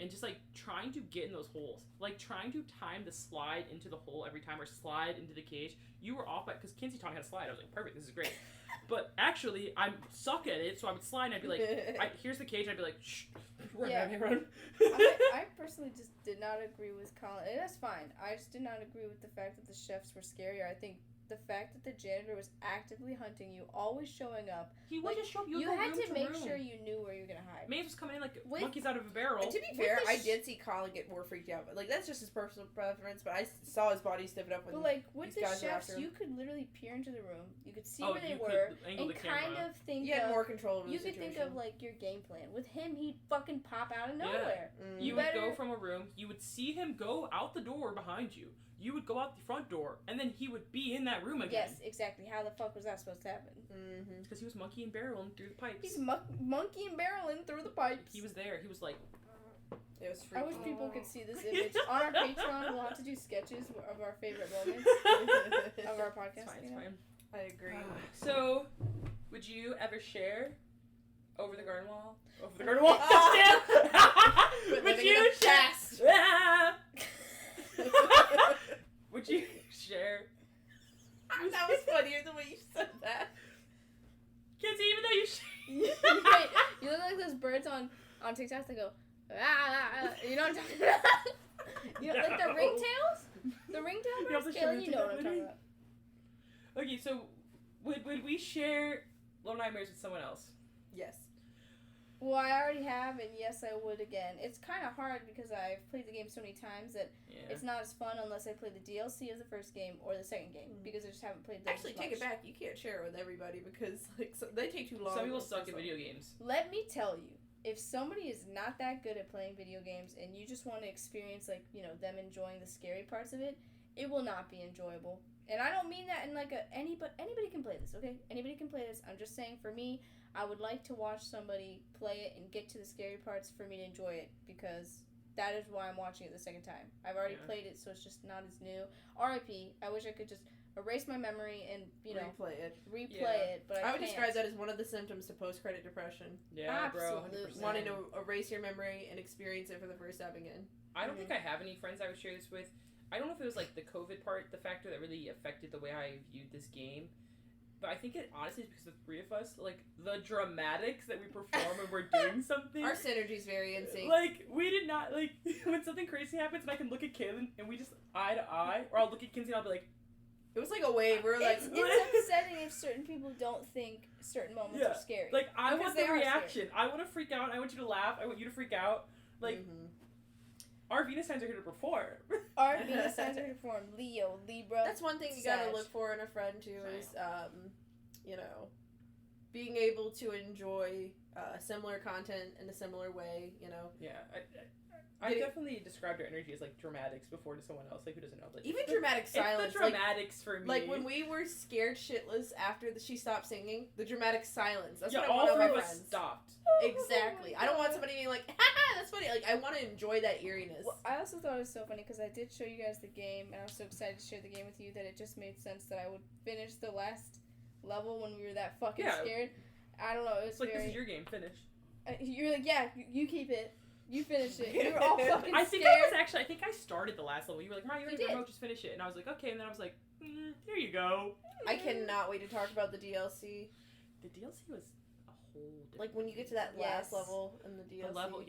And just like trying to get in those holes, like trying to time the slide into the hole every time, or slide into the cage. You were off by, because Kinsey taught me how to slide. I was like, perfect, this is great. But actually, I suck at it, so I would slide and I'd be like, here's the cage, and I'd be like, shh, run. I personally just did not agree with Collin. And that's fine. I just did not agree with the fact that the chefs were scarier. I think the fact that the janitor was actively hunting you, always showing up. He would just show up. You had to make sure you knew where you were going to hide. Maze was coming in like monkeys out of a barrel. And to be fair, I did see Collin get more freaked out. But like, that's just his personal preference, but I saw his body stiffen up when with the chefs, you could literally peer into the room. You could see where they were, and kind of think you had more control of the situation. You could think of like your game plan. With him, he'd fucking pop out of nowhere. You would go from a room, you would see him go out the door behind you. you would go out the front door, and then he would be in that room again. Yes, exactly. How the fuck was that supposed to happen? Mm-hmm. Because he was monkey and barreling through the pipes. He's monkey and barreling through the pipes. He was there. He was like, It was freaky. I wish people could see this image. On our Patreon, we'll have to do sketches of our favorite moments of our podcast. it's fine, you it's know? fine. I agree. So, would you ever share over the garden wall? Over the garden wall? Goddamn! But Would living in you the share? past. Would you share? That was funnier the way you said that. Kids, even though you Wait, you look like those birds on TikTok that go, you know what I'm talking about? You know, like the No. ringtails? The ringtail You also birds? share Kailen, you know what I'm talking ringtail about. Okay, so would we share Little Nightmares with someone else? Yes. Well, I already have, and yes, I would again. It's kind of hard because I've played the game so many times that Yeah. it's not as fun unless I play the DLC of the first game or the second game, because I just haven't played those Actually, as take it much. back. You can't share it with everybody because they take too long. Some people to suck at process. video games. Let me tell you, if somebody is not that good at playing video games and you just want to experience, like, you know, them enjoying the scary parts of it, it will not be enjoyable. And I don't mean that in like anybody can play this, okay? Anybody can play this. I'm just saying, for me, I would like to watch somebody play it and get to the scary parts for me to enjoy it, because that is why I'm watching it the second time. I've already played it, so it's just not as new. R.I.P. I wish I could just erase my memory and, you know, replay it. replay it, but I would can't. describe that as one of the symptoms to post-credit depression. Yeah, bro. Absolutely. 100%. Wanting to erase your memory and experience it for the first time again. I don't think I have any friends I would share this with. I don't know if it was like the COVID part, the factor that really affected the way I viewed this game. But I think it honestly is because the three of us, like, the dramatics that we perform when we're doing something. Our synergy's very in sync. Like, we did not, like, when something crazy happens and I can look at Kailen and we just eye to eye, or I'll look at Kinsey and I'll be like, it was like a wave. We were like, It's upsetting if certain people don't think certain moments Yeah. are scary. like, I Because want they the are reaction. I want to freak out. I want you to laugh. I want you to freak out. Like, our Venus signs are here to perform. Our Venus signs are here to form Leo, Libra. that's one thing you gotta Sag. look for in a friend too is, you know, being able to enjoy similar content in a similar way. You know, Yeah, I definitely described our energy as like dramatics before to someone else, like who doesn't know. Like, even dramatic silence. It's the dramatics for me. Like when we were scared shitless after she stopped singing, the dramatic silence. That's yeah, what I all want on three my of us friends. stopped. Exactly. I don't want somebody being like, haha, that's funny. Like, I want to enjoy that eeriness. Well, I also thought it was so funny because I did show you guys the game, and I was so excited to share the game with you that it just made sense that I would finish the last level when we were that fucking Yeah. scared. I don't know. It was It's like, very. this is your game, finish. You're like, yeah, you keep it. You finish it. You were all fucking I think scared. I think I started the last level. You were like, Mariah, you already You did. remote, just finish it. And I was like, okay. And then I was like, here you go. I cannot wait to talk about the DLC. The DLC was a whole different Like, when you get to that Yes. last level in the DLC.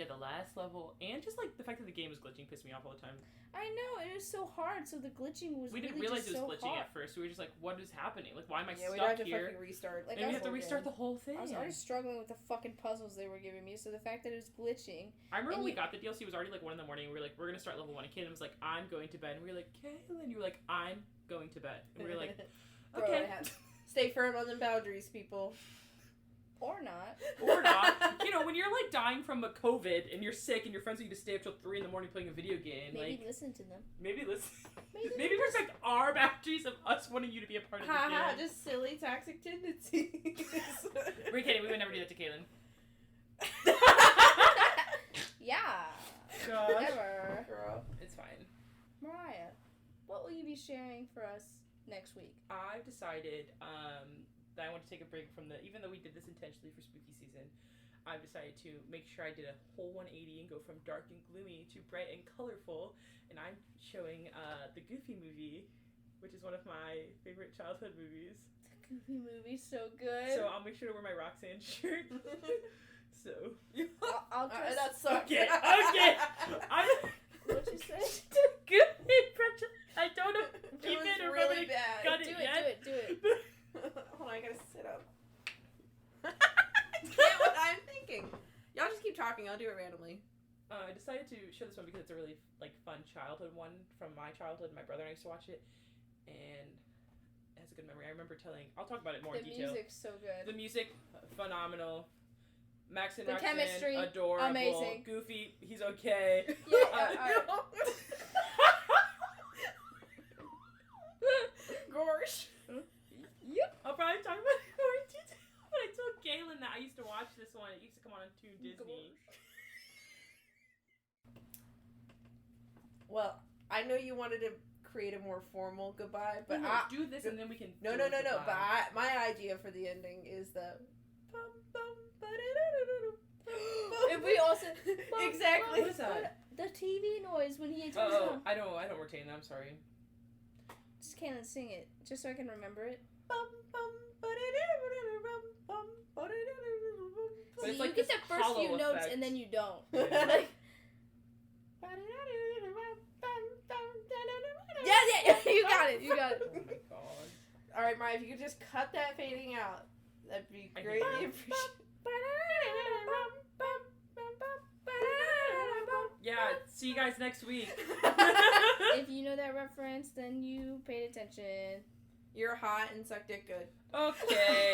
the last level, and just like the fact that the game was glitching pissed me off all the time. I know, it was so hard, so the glitching was We didn't really realize just it was so glitching hard. at first. We were just like, what is happening? Like, why am I Yeah, we stuck had to here? fucking restart. Like, Maybe we I have to whole restart game. the whole thing. I was already struggling with the fucking puzzles they were giving me, so the fact that it was glitching. I remember and when we you- got the DLC, it was already like 1 in the morning. And we were like, we're gonna start level 1. And Kailen was like, I'm going to bed. And we were like, Kailen, you were like, I'm going to bed. And we were like, Bro, okay. I have- Stay firm on the boundaries, people. Or not. Or not. You know, when you're like dying from a COVID and you're sick and your friends want you to stay up till 3 in the morning playing a video game, Maybe like listen to them. maybe listen. Maybe Maybe respect our boundaries of us wanting you to be a part of the Haha, game. just silly toxic tendencies. We're kidding. We would never do that to Kailen. Yeah. Gosh. Never. Girl. It's fine. Mariah, what will you be sharing for us next week? I've decided that I want to take a break from even though we did this intentionally for spooky season, I've decided to make sure I did a whole 180 and go from dark and gloomy to bright and colorful. And I'm showing the Goofy movie, which is one of my favorite childhood movies. The Goofy movie's so good. So I'll make sure to wear my Roxanne shirt. So I'll just... That sucks. Okay, okay. I'm What'd you say? Goofy impression. I don't know. It Keep was it or really really bad. got Do it it, yet. do it. Hold on, I gotta sit up. I can't what I'm thinking. Y'all just keep talking, I'll do it randomly. I decided to show this one because it's a really fun childhood one from my childhood. My brother and I used to watch it, and it has a good memory. I remember I'll talk about it more The in detail. music's so good. The music, phenomenal. Max and The Roxanne, chemistry, adorable. amazing. Goofy, he's okay. Yeah, Gorsh. Yep. I'll probably talk about it more in detail. But I told Kailen that I used to watch this one. It used to come on Toon Disney. Well, I know you wanted to create a more formal goodbye, but No, I do this and then we can. no. do a But goodbye. my idea for the ending is the. If we also Exactly. What is that? the TV noise when he turns Oh, on. I don't retain that. I'm sorry. Just can't sing it, just so I can remember it. But See, it's like you get this the first few hollow notes effect. and then you don't. Yeah. Like, yeah, you got it. Oh my god. All right, Mariah, if you could just cut that fading out, that'd be I hate greatly that. appreciated. Yeah. See you guys next week. If you know that reference, then you paid attention. You're hot and suck dick good. Okay.